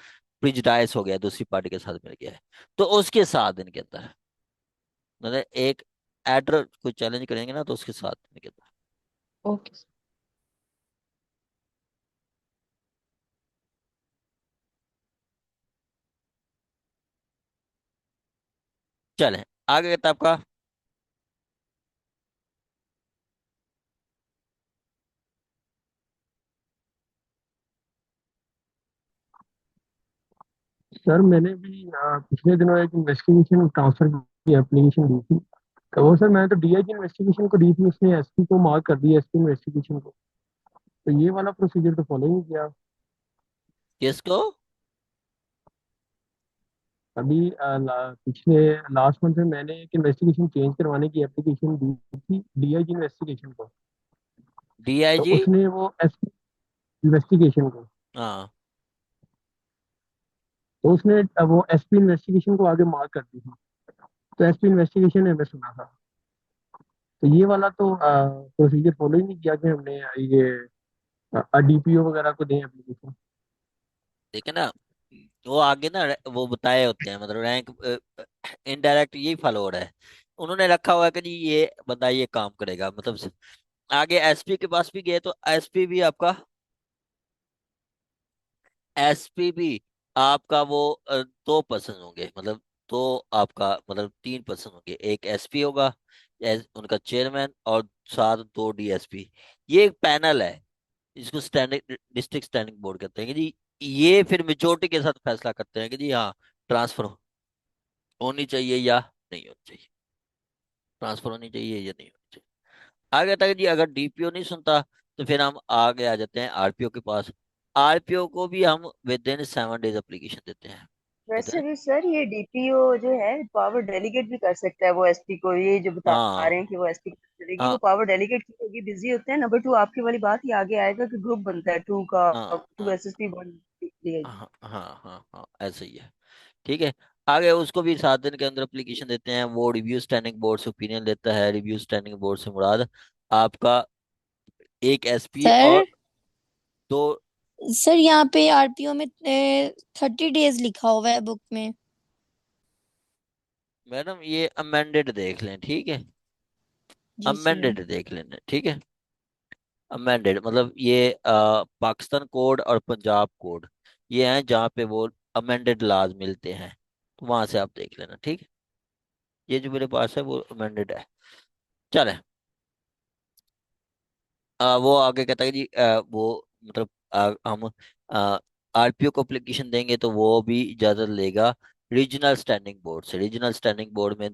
प्रिजुडाइस हो गया है, दूसरी पार्टी के साथ मिल गया है, तो उसके 7 दिन के अंदर, मतलब एक एडर को चैलेंज करेंगे ना तो उसके 7 दिन के अंदर। ओके। चलें आगे कहता है आपका सर मैंने भी पिछले दिनों एक इन्वेस्टिगेशन ट्रांसफर की एप्लीकेशन दी थी। तो वो सर मैंने तो डीआईजी इन्वेस्टिगेशन को दी थी, उसने एसपी को मार्क कर दिया, एसपी इन्वेस्टिगेशन को। तो ये वाला प्रोसीजर तो फॉलो नहीं किया। किसको? अभी पिछले लास्ट मंथ में मैंने एक इन्वेस्टिगेशन चेंज करवाने की एप्लीकेशन दी थी डीआईजी इन्वेस्टिगेशन को। तो डीआईजी? उसने वो एसपी इन्वेस्टिगेशन को, हाँ। तो उसने वो एसपी इन्वेस्टिगेशन को आगे मार्क कर दी थी। तो एसपी इन्वेस्टिगेशन है, मैं सुना था। तो ये वाला तो प्रोसीजर फॉलो ही नहीं किया कि हमने ये डीपीओ वगैरह को दें एप्लीकेशन। देखे ना, वो आगे ना वो बताए होते हैं, मतलब रैंक इनडायरेक्ट यही फॉलो हो रहा है। उन्होंने रखा हुआ है कि जी ये बंदा ये काम करेगा, मतलब आगे एसपी के पास भी गए तो एसपी भी आपका, एसपी भी आपका वो 2 पर्सन होंगे, मतलब दो आपका मतलब 3 पर्सन होंगे। एक एसपी होगा उनका चेयरमैन और साथ दो डीएसपी। ये एक पैनल है जिसको स्टैंडिंग डिस्ट्रिक्ट स्टैंडिंग बोर्ड कहते हैं कि जी ये फिर मेजोरिटी के साथ फैसला करते हैं कि जी हाँ ट्रांसफर होनी चाहिए या नहीं होनी चाहिए, ट्रांसफर होनी चाहिए या नहीं होनी आगे तक जी, अगर डीपीओ नहीं सुनता तो फिर हम आगे आ जाते हैं आरपीओ के पास। आरपीओ को भी हम विद इन 7 डेज एप्लीकेशन देते हैं। वैसे कितने? भी सर ये डीपीओ जो है पावर डेलीगेट भी कर सकता है वो एसपी को, ये जो बता हाँ रहे हैं कि वो एसपी करेगी, वो हाँ पावर डेलीगेट की होगी, बिजी होते हैं। नंबर 2, आपकी वाली बात ही आगे आएगा कि ग्रुप बनता है टू का, हाँ टू हाँ एसएसपी वन दिया। हाँ हाँ हाँ हाँ, ऐसा ही है। ठीक है। आगे उसको भी 7 दिन के अंदर एप्लीकेशन देते हैं, वो रिव्यू स्टैंडिंग बोर्ड से ओपिनियन लेता है। रिव्यू स्टैंडिंग बोर्ड से मुराद आपका एक एसपी और सर, दो। सर यहाँ पे आरपीओ में 30 डेज लिखा हुआ है बुक में। मैडम ये अमेंडेड देख लें, ठीक है। जी सर। अमेंडेड देख लेना, ठीक है। अमेंडेड मतलब ये पाकिस्तान कोड और पंजाब कोड, ये हैं जहाँ पे वो अमेंडेड लॉज मिलते हैं, तो वहां से आप देख लेना, ठीक है। ये जो मेरे पास है वो अमेंडेड है। चले, वो आगे कहता है जी, वो मतलब हम आरपीओ को एप्लीकेशन देंगे तो वो भी इजाजत लेगा रीजनल स्टैंडिंग बोर्ड से। रीजनल स्टैंडिंग बोर्ड में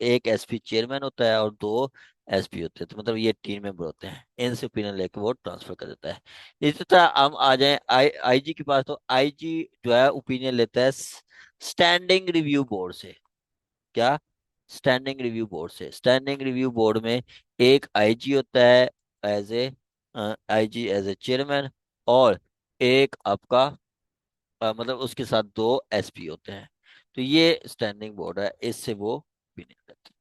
एक एसपी चेयरमैन होता है और दो एसपी होते हैं, तो मतलब ये 3 मेंबर होते हैं। इनसे ओपिनियन लेके वो ट्रांसफर कर देता है। इसी तरह हम आ जाएं आईजी के पास, तो आईजी जो है ओपिनियन लेता है स्टैंडिंग रिव्यू बोर्ड से। क्या? स्टैंडिंग रिव्यू बोर्ड से। स्टैंडिंग रिव्यू बोर्ड में एक आईजी होता है as a IG as a chairman, और एक आपका मतलब उसके साथ दो एसपी होते हैं। तो ये स्टैंडिंग बोर्ड है, इससे वो ओपिनियन लेते हैं।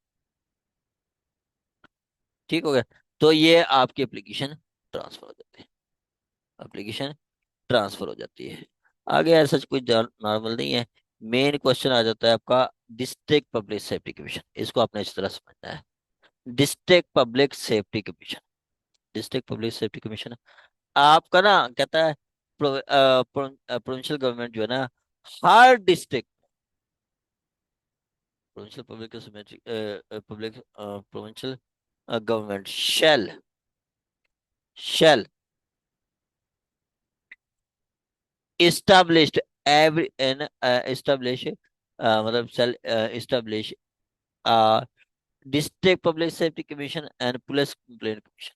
ठीक हो गया। तो ये आपकी एप्लीकेशन ट्रांसफर हो जाती है। एप्लीकेशन ट्रांसफर हो जाती है। आगे ऐसा कुछ नॉर्मल नहीं है। मेन क्वेश्चन आ जाता है आपका डिस्ट्रिक्ट पब्लिक सेफ्टी कमीशन। इसको आपने इस तरह समझना है, district public safety commission. District public safety commission आपका ना कहता है प्रोविंशियल गवर्नमेंट जो है ना, हर district, provincial public public provincial government shall established every an establish मतलब shall establish district public safety commission and police complaint commission।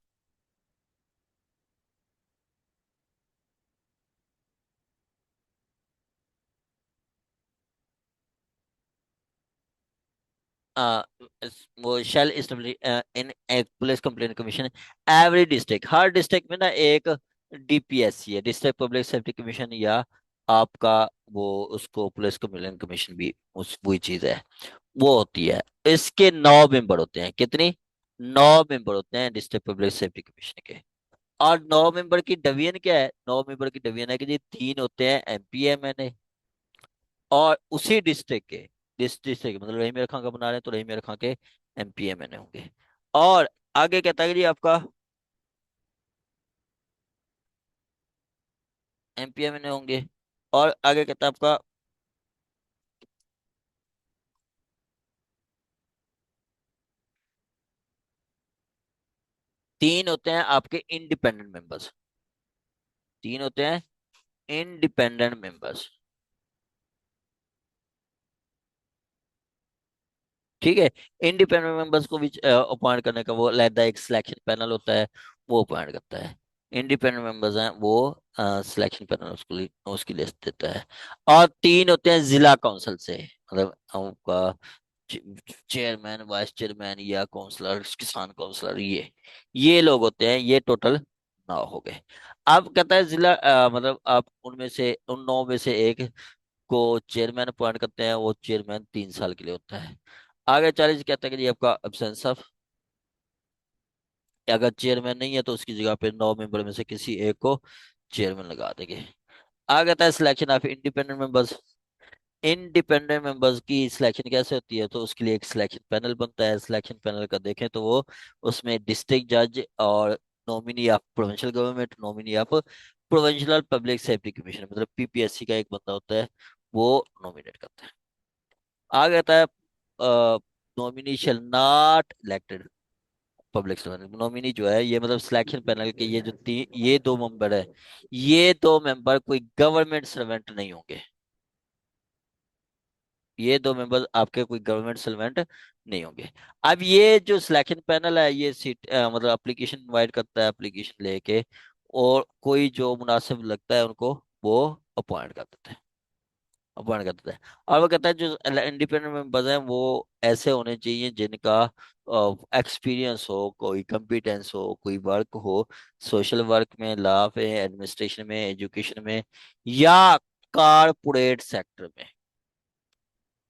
uh, वो शैल इस्टेब्लिश इन एक police complaint commission every district. हर डिस्ट्रिक्ट में ना एक डीपीएससी है, डिस्ट्रिक्ट पब्लिक सेफ्टी कमीशन, या आपका वो उसको पुलिस कंप्लेंट कमीशन भी उस वही चीज है, वो होती है। इसके 9 मेंबर होते हैं। कितनी? 9 मेंबर होते हैं डिस्ट्रिक्ट पब्लिक सेफ्टी कमीशन के। और 9 मेंबर की डिवीजन क्या है? 9 मेंबर की डिवीजन है कि जी 3 होते हैं एमपीएमएनए, और उसी डिस्ट्रिक्ट के, डिस्ट्रिक्ट मतलब रही मेरे खां का बना रहे हैं तो रही मेरे खां के एमपीएमएनए होंगे। और आगे कहता है कि जी आपका एमपीएमएनए होंगे। और आगे कहता है आपका 3 होते हैं आपके इंडिपेंडेंट मेंबर्स। 3 होते हैं इंडिपेंडेंट मेंबर्स। ठीक है। इंडिपेंडेंट मेंबर्स को भी अपॉइंट करने का वो अलग एक सिलेक्शन पैनल होता है, वो अपॉइंट करता है। इंडिपेंडेंट मेंबर्स हैं वो सिलेक्शन पैनल उसकी लिस्ट देता है। और 3 होते हैं जिला काउंसिल से, मतलब आपका चेयरमैन, वाइस चेयरमैन या काउंसलर, किसान काउंसलर, ये लोग होते हैं। ये टोटल 9 हो गए। अब कहता है जिला मतलब आप उनमें से उन 9 में से एक को चेयरमैन अपॉइंट करते हैं, वो चेयरमैन 3 साल के लिए होता है। आगे 40 कहता है कि जी आपका अब्सेंस ऑफ, अगर चेयरमैन नहीं है तो उसकी जगह पे 9 मेंबर में से किसी एक को चेयरमैन लगा देंगे। आगे आता है selection of independent members. Independent members की सिलेक्शन कैसे होती है? तो उसके लिए एक सिलेक्शन पैनल बनता है। सिलेक्शन पैनल का देखें तो वो उसमें डिस्ट्रिक्ट जज और nominee of provincial government, nominee of provincial public safety commission, मतलब पीपीएससी का एक बंदा होता है, वो नॉमिनेट करता है। आगे आता है nominee shall not elected public servant. Nominee जो है ये मतलब सिलेक्शन पैनल के ये जो ये 2 मेंबर है, ये 2 मेंबर कोई गवर्नमेंट सर्वेंट नहीं होंगे। ये 2 मेंबर आपके कोई गवर्नमेंट सर्वेंट नहीं होंगे। अब ये जो सिलेक्शन पैनल है, ये सीट मतलब एप्लीकेशन इनवाइट करता है, एप्लीकेशन लेके, और कोई जो मुनासिब लगता है उनको वो अपॉइंट कर देते हैं, अपॉइंट कर देते हैं। और वो कहता है जो इंडिपेंडेंट मेंबर्स हैं वो ऐसे होने चाहिए जिनका एक्सपीरियंस हो, कोई कंपिटेंस हो, कोई वर्क हो, सोशल वर्क में, लॉ में, एडमिनिस्ट्रेशन में, एजुकेशन में, या कारपोरेट सेक्टर में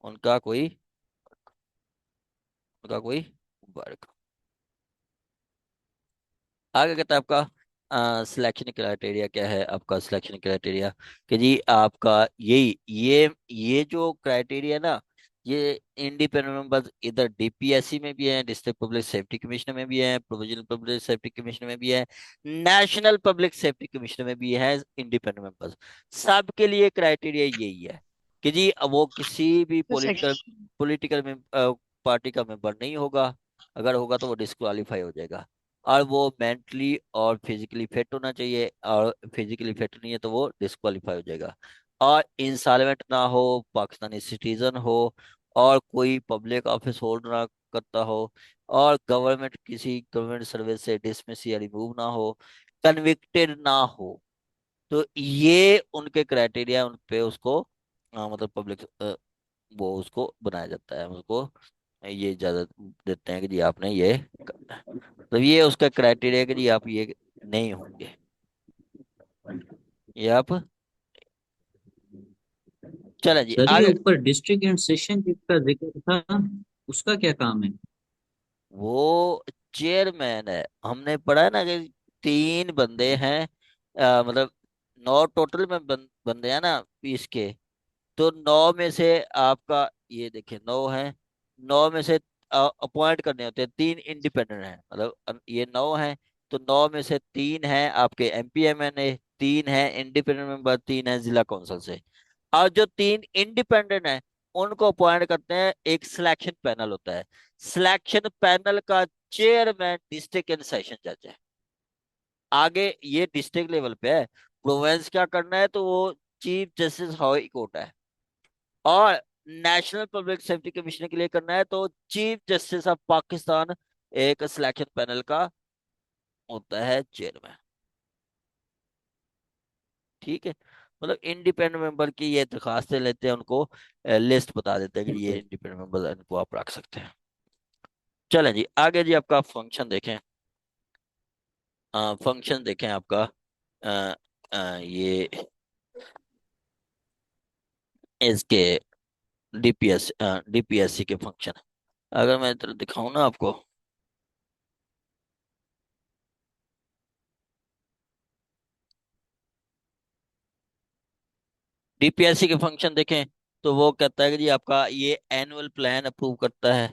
उनका कोई उनका कोई वर्क। आगे कहता है आपका सिलेक्शन क्राइटेरिया क्या है। आपका सिलेक्शन क्राइटेरिया कि जी आपका यही ये जो क्राइटेरिया ना, ये इंडिपेंडेंट मेंबर्स इधर डीपीएससी में भी है, डिस्ट्रिक्ट पब्लिक सेफ्टी कमिश्नर में भी है, प्रोविजनल पब्लिक सेफ्टी कमिश्नर में भी है, नेशनल पब्लिक सेफ्टी कमिश्नर में भी है। इंडिपेंडेंट मेंबर्स सबके लिए क्राइटेरिया यही है कि जी वो किसी भी तो पॉलिटिकल सेक्शन पॉलिटिकल में पार्टी का मेंबर नहीं होगा। अगर होगा तो वो डिस्क्वालीफाई हो जाएगा। और वो मेंटली और फिजिकली फिट होना चाहिए, और फिजिकली फिट नहीं है तो वो डिस्क्वालीफाई हो जाएगा। और इंसॉल्वेंट ना हो, पाकिस्तानी सिटीजन हो, और कोई पब्लिक ऑफिस होल्ड ना करता हो, और गवर्नमेंट किसी गवर्नमेंट सर्विस से डिसमिस या रिमूव ना हो, कन्विक्टेड ना हो। तो ये उनके क्राइटेरिया, उन पे उसको मतलब पब्लिक वो उसको बनाया जाता है, उसको ये इजाजत देते हैं कि जी आपने ये करना है। तो ये उसका क्राइटेरिया कि जी आप ये नहीं होंगे, ये आप। चलें जी सर ये आगे। ऊपर डिस्ट्रिक्ट एंड सेशन जिसका जिक्र था, उसका क्या काम है? वो चेयरमैन है, हमने पढ़ा है ना कि 3 बंदे हैं, मतलब 9 टोटल में बंदे हैं ना 20 के। तो 9 में से आपका ये देखिए 9 है, 9 में से अपॉइंट करने होते हैं, 3 इंडिपेंडेंट हैं, मतलब ये 9 हैं। तो 9 में से 3 हैं आपके एमपीएमएनए, 3 हैं इंडिपेंडेंट मेंबर, 3 हैं जिला कौंसिल से। और जो 3 इंडिपेंडेंट हैं उनको अपॉइंट करते हैं, एक सिलेक्शन पैनल होता है। सिलेक्शन पैनल का चेयरमैन डिस्ट्रिक्ट एंड सेशन जज है। आगे ये डिस्ट्रिक्ट लेवल पे है, प्रोविंस क्या करना है तो वो चीफ जस्टिस हाई कोर्ट है। और नेशनल पब्लिक सेफ्टी कमीशन के लिए करना है तो चीफ जस्टिस ऑफ पाकिस्तान एक सिलेक्शन पैनल का होता है चेयरमैन। ठीक है, मतलब इंडिपेंडेंट मेंबर की ये दरखास्तें लेते हैं, उनको लिस्ट बता देते हैं कि ये इंडिपेंडेंट मेंबर इनको आप रख सकते हैं। चलें जी आगे जी आपका फंक्शन देखें। फंक्शन देखें आपका अ, ये इसके डीपीएससी के फंक्शन, अगर मैं इधर दिखाऊं ना आपको। डीपीएससी के फंक्शन देखें तो वो कहता है कि जी आपका ये एनुअल प्लान अप्रूव करता है।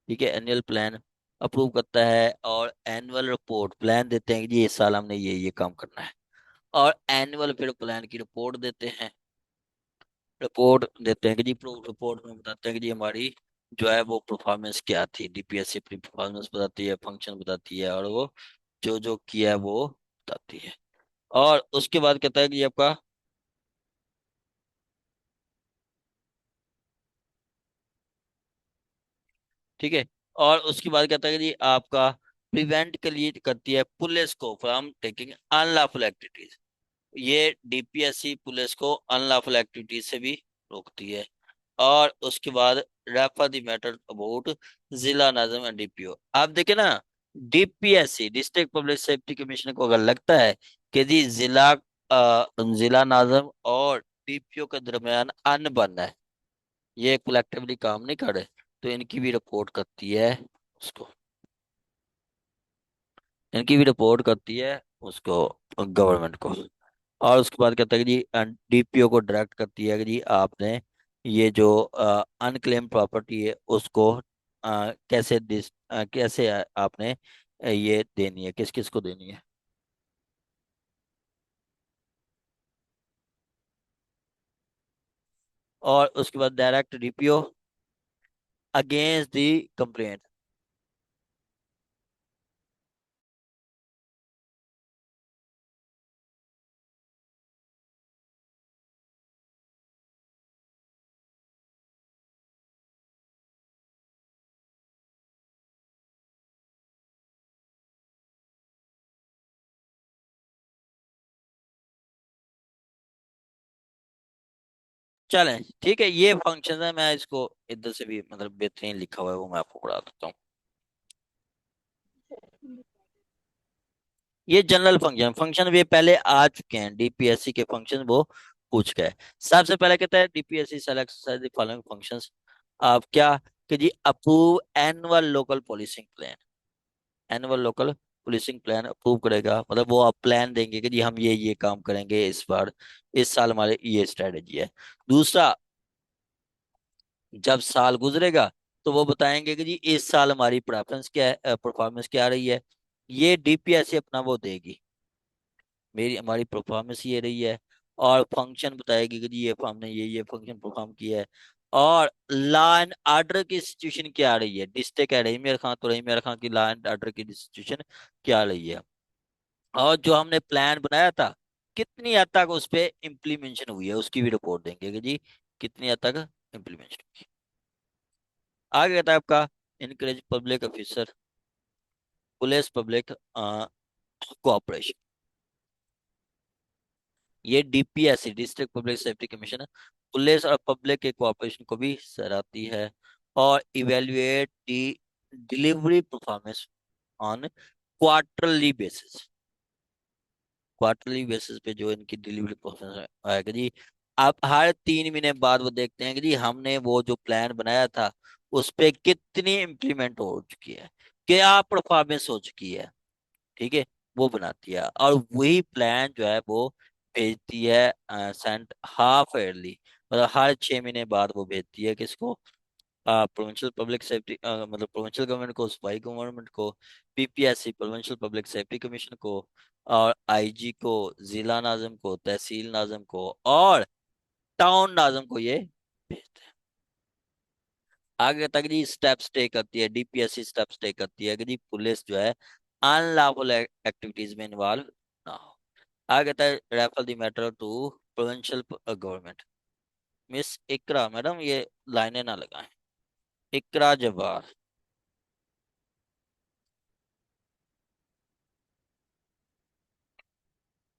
ठीक है, एनुअल प्लान अप्रूव करता है, और एनुअल रिपोर्ट प्लान देते हैं कि जी इस साल हमने ये काम करना है। और एनुअल फिर प्लान की रिपोर्ट देते हैं, रिपोर्ट देते हैं कि जी रिपोर्ट में बताते हैं कि जी हमारी जो है वो परफॉर्मेंस क्या थी। डीपीएससी अपनी परफॉर्मेंस बताती है, फंक्शन बताती है, और वो जो जो किया है वो बताती है। और उसके बाद कहता है कि ये आपका ठीक है। और उसके बाद कहता है कि जी आपका प्रिवेंट के लिए करती है पुलिस को फ्रॉम टेकिंग अनलॉफुल एक्टिविटीज। ये डीपीएससी पुलिस को अनलॉफुल एक्टिविटीज से भी रोकती है। और उसके बाद रेफर द मैटर अबाउट जिला नाज़िम एंड डीपीओ। आप देखे ना, DPSC district public safety commissioner को अगर लगता है कि जी जिला नाज़िम और डीपीओ के दरमियान अनबन है, ये कलेक्टिवली काम नहीं कर रहे, तो इनकी भी रिपोर्ट करती है उसको, इनकी भी रिपोर्ट करती है उसको, गवर्नमेंट को। और उसके बाद कहता है कि जी डीपीओ को डायरेक्ट करती है कि जी आपने ये जो अनक्लेम प्रॉपर्टी है उसको कैसे आपने ये देनी है, किस किस को देनी है। और उसके बाद direct DPO against the complaint. चलें ठीक है, ये फंक्शन है, मैं इसको इधर से भी मतलब बेहतरीन लिखा हुआ है वो मैं आपको पढ़ा देता हूँ। ये जनरल फंक्शन फंक्शन ये पहले आ चुके हैं, डीपीएससी के फंक्शन वो पूछ गए। सबसे पहले कहता है DPSC select the following functions. आप क्या कि जी approve annual local policing plan. Annual local policing plan approve करेगा, मतलब वो आप प्लान देंगे कि जी हम ये काम करेंगे इस बार, इस साल हमारे ये स्ट्रेटेजी है। दूसरा, जब साल गुजरेगा तो वो बताएंगे कि जी इस साल हमारी प्रेफरेंस क्या है, परफॉर्मेंस क्या रही है। ये डीपीएससी अपना वो देगी, मेरी हमारी परफॉर्मेंस ये रही है। और फंक्शन बताएगी कि जी ये हमने ये फंक्शन परफॉर्म किया है। और लॉ एंड ऑर्डर की सिचुएशन क्या रही है, डिस्ट्रिक्ट है रहीम खां तो रहीम खां की लॉ एंड ऑर्डर की सिचुएशन क्या रही है। और जो हमने प्लान बनाया था कितनी हद तक उस पे इम्प्लीमेंटेशन हुई है उसकी भी रिपोर्ट देंगे कि जी कितनी हद तक इम्प्लीमेंटेशन हुई। आगे कहता है आपका encourage public officer police public cooperation. ये DPSC district public safety commission police और पब्लिक के कोऑपरेशन को भी सराहती है। और evaluate the delivery performance on quarterly basis. Quarterly basis पे जो इनकी डिलीवरी परफॉर्मेंस आएगा जी, अब हर 3 महीने बाद वो देखते हैं कि जी हमने वो जो प्लान बनाया था उस पे कितनी इम्प्लीमेंट हो चुकी है, क्या परफॉर्मेंस हो चुकी है। ठीक है, वो बनाती है और वही प्लान जो है वो भेजती है सेंट हाफ ईयरली, मतलब हर 6 महीने बाद वो भेजती है किसको, प्रोविंशियल पब्लिक सेफ्टी मतलब प्रोविंशियल गवर्नमेंट को, सूबाई गवर्नमेंट को, PPSC provincial public safety commission को, और आईजी को, जिला नाज़िम को, तहसील नाज़िम को और टाउन नाज़िम को ये भेजते हैं। आगे तक जी स्टेप्स टेक करती है डीपीएससी, स्टेप्स टेक करती है कि जी पुलिस जो है अनलॉफुल एक्टिविटीज में इन्वॉल्व ना हो। आगे तक refer the matter to provincial government. Miss Iqra madam ये लाइनें ना लगाएं, इकरा जवार।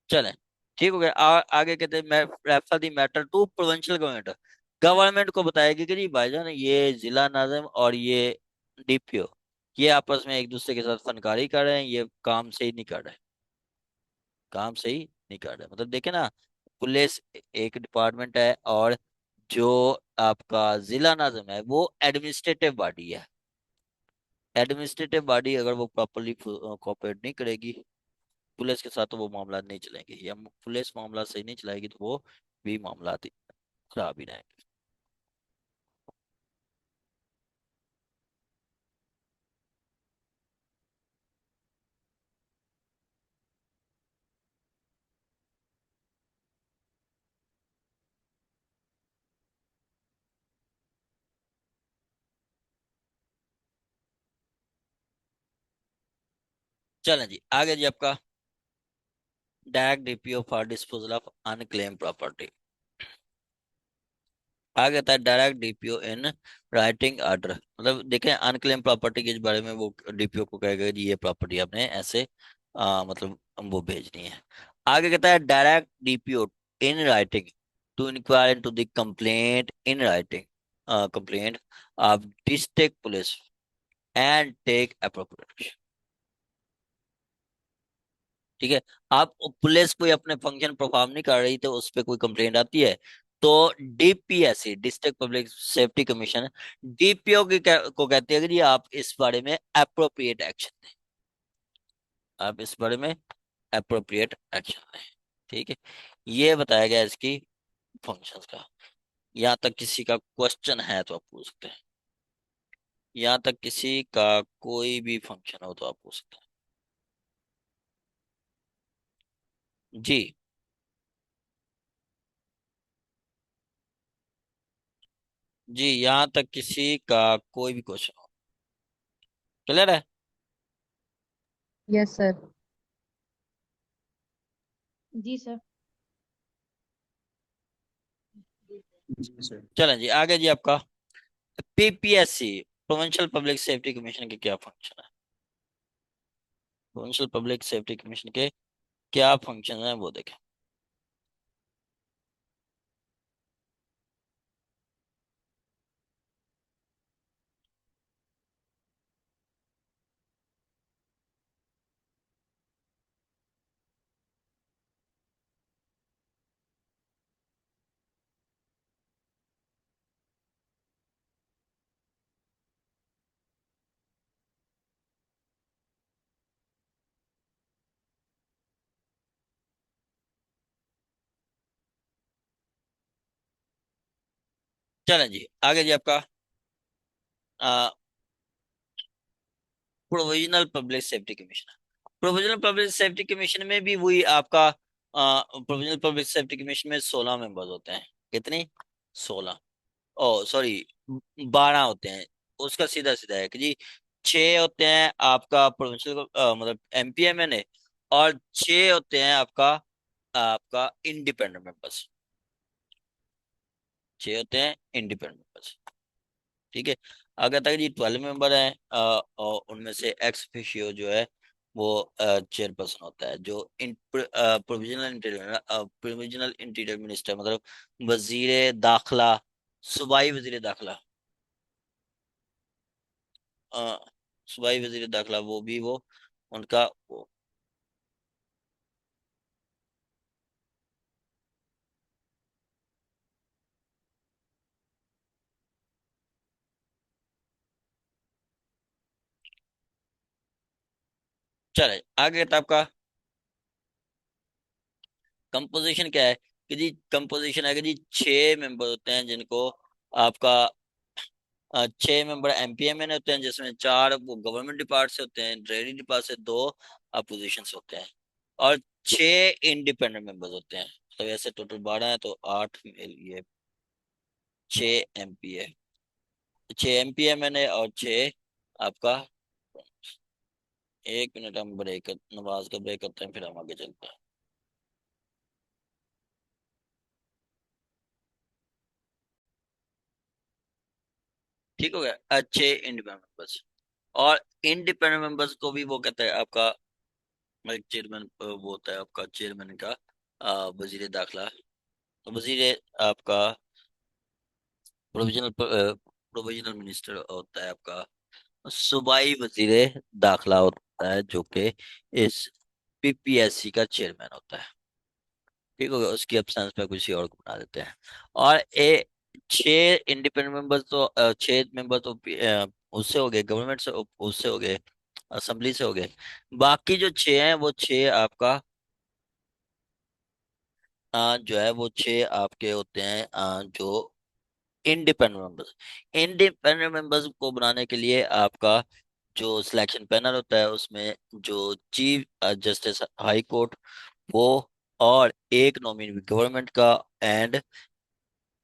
चलें ठीक हो गया। आगे कहते हैं मैं refer the matter to provincial government. Government को बताएगी कि जी भाईजान ये जिला नाज़िम और ये डीपीओ ये आपस में एक दूसरे के साथ फनकारी कर रहे हैं, ये काम सही नहीं कर रहे, काम सही नहीं कर रहे। मतलब देखे ना, पुलिस एक डिपार्टमेंट है और जो आपका जिला नाज़िम है वो एडमिनिस्ट्रेटिव बॉडी है। एडमिनिस्ट्रेटिव बॉडी अगर वो प्रॉपरली कोऑपरेट नहीं करेगी पुलिस के साथ तो वो मामला नहीं चलेंगे, या पुलिस मामला सही नहीं चलाएगी तो वो भी मामला खराब ही रहेंगे। चलें जी आगे जी आपका direct DPO for disposal of unclaim property. आगे था direct DPO in writing order, मतलब देखें अनक्लेम प्रॉपर्टी के बारे में वो डीपीओ को कहेगा जी ये प्रॉपर्टी आपने ऐसे मतलब वो भेजनी है। आगे कहता है direct DPO in writing to inquire into the complaint in writing complaint of district police and take appropriate. ठीक है, आप पुलिस कोई अपने फंक्शन परफॉर्म नहीं कर रही तो उस पर कोई कंप्लेंट आती है तो DPSC district public safety commission DPO को कहते हैं कि जी आप इस बारे में अप्रोप्रिएट एक्शन लें, आप इस बारे में अप्रोप्रिएट एक्शन लें। ठीक है, ये बताया गया इसकी फंक्शंस का। यहाँ तक किसी का क्वेश्चन है तो आप पूछ सकते हैं, यहाँ तक किसी का कोई भी फंक्शन हो तो आप पूछ सकते हैं जी। जी यहाँ तक किसी का कोई भी क्वेश्चन हो, क्लियर है। Yes sir. जी सर। जी सर। चलें जी आगे जी आपका PPSC provincial public safety commission के क्या फंक्शन है, प्रोविंशियल पब्लिक सेफ्टी कमीशन के क्या फंक्शन है वो देखें। चलें जी, आगे जी आपका provisional public safety commission. Provisional public safety commission में भी वही आपका प्रोविजनल पब्लिक सेफ्टी कमीशन में 16 मेंबर्स होते हैं। कितनी? 16। ओ सॉरी, 12 होते हैं। उसका सीधा सीधा है कि जी 6 होते हैं आपका प्रोविंशियल मतलब एमपीएमएनए, और 6 होते हैं आपका आपका इंडिपेंडेंट मेंबर्स। 6 होते हैं इंडिपेंडेंट मेंबर्स। ठीक है। अगर तक जी 12 मेंबर हैं और उनमें से एक्स ऑफिशियो जो है वो चेयरपर्सन होता है, जो प्रोविजनल इंटीरियर मिनिस्टर, मतलब वजीर दाखिला, सूबाई वजीर दाखिला, अ, सूबाई वजीर दाखिला, वो भी वो उनका वो। चले आगे तो आपका कंपोजिशन क्या है कि जी कंपोजिशन है कि जी 6 मेंबर होते हैं जिनको आपका 6 मेंबर एमपीएमएन होते हैं, जिसमें 4 वो गवर्नमेंट डिपार्ट से होते हैं, ट्रेडी डिपार्ट से 2 अपोजिशन से होते हैं, और 6 इंडिपेंडेंट मेंबर्स होते हैं। तो ऐसे टोटल 12 है, तो 8 ये 6 एमपीए, 6 एमपीएमएन है, और 6 आपका। 1 मिनट, हम ब्रेक, नमाज का ब्रेक करते हैं, फिर हम आगे चलते हैं। ठीक हो गया। 6 इंडिपेंडेंट मेंबर्स, और इंडिपेंडेंट मेंबर्स को भी वो कहते हैं आपका एक चेयरमैन, वो होता है आपका चेयरमैन का वजीर दाखिला, वजीर आपका प्रोविजनल प्रोविजनल मिनिस्टर होता है आपका सूबाई वजीर दाखिला होता है, जो कि इस पीपीएससी का चेयरमैन होता है। ठीक हो गया। उसकी एब्सेंस में किसी और को बना देते हैं। और 6 इंडिपेंडेंट मेंबर्स तो 6 मेंबर तो उससे हो गए गवर्नमेंट से, उससे हो गए असेंबली से हो गए। बाकी जो 6 हैं वो 6 आपका जो है वो 6 आपके होते हैं जो इंडिपेंडेंट मेंबर्स। इंडिपेंडेंट मेंबर्स को बनाने के लिए आपका जो सिलेक्शन पैनल होता है, उसमें जो चीफ जस्टिस हाई कोर्ट वो, और एक नॉमिनी गवर्नमेंट का, एंड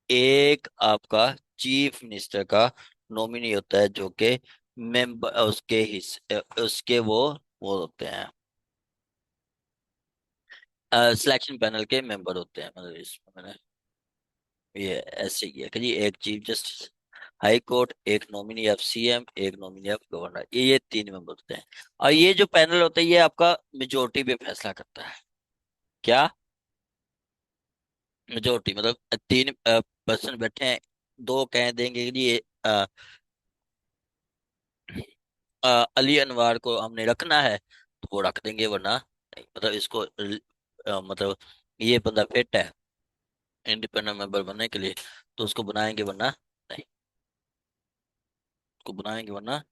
एक आपका चीफ मिनिस्टर का नॉमिनी होता है, जो कि मेंबर उसके हिस्से उसके वो होते हैं सिलेक्शन पैनल के मेंबर होते हैं। मतलब इसमें मैंने ये ऐसे किया कि जी एक चीफ जस्टिस हाई कोर्ट, एक नॉमिनी ऑफ सीएम, एक नॉमिनी ऑफ गवर्नर, ये 3 मेंबर होते हैं। और ये जो पैनल होता है ये आपका मेजोरिटी पे फैसला करता है। क्या? मेजोरिटी मतलब 3 पर्सन बैठे हैं, 2 कह देंगे कि जी ये अली अनवार को हमने रखना है, तो वो रख देंगे, वरना नहीं। मतलब इसको मतलब ये बंदा फिट है इंडिपेंडेंट मेंबर बनने के लिए, तो उसको बनाएंगे, वरना नहीं। उसको बनाएंगे, वरना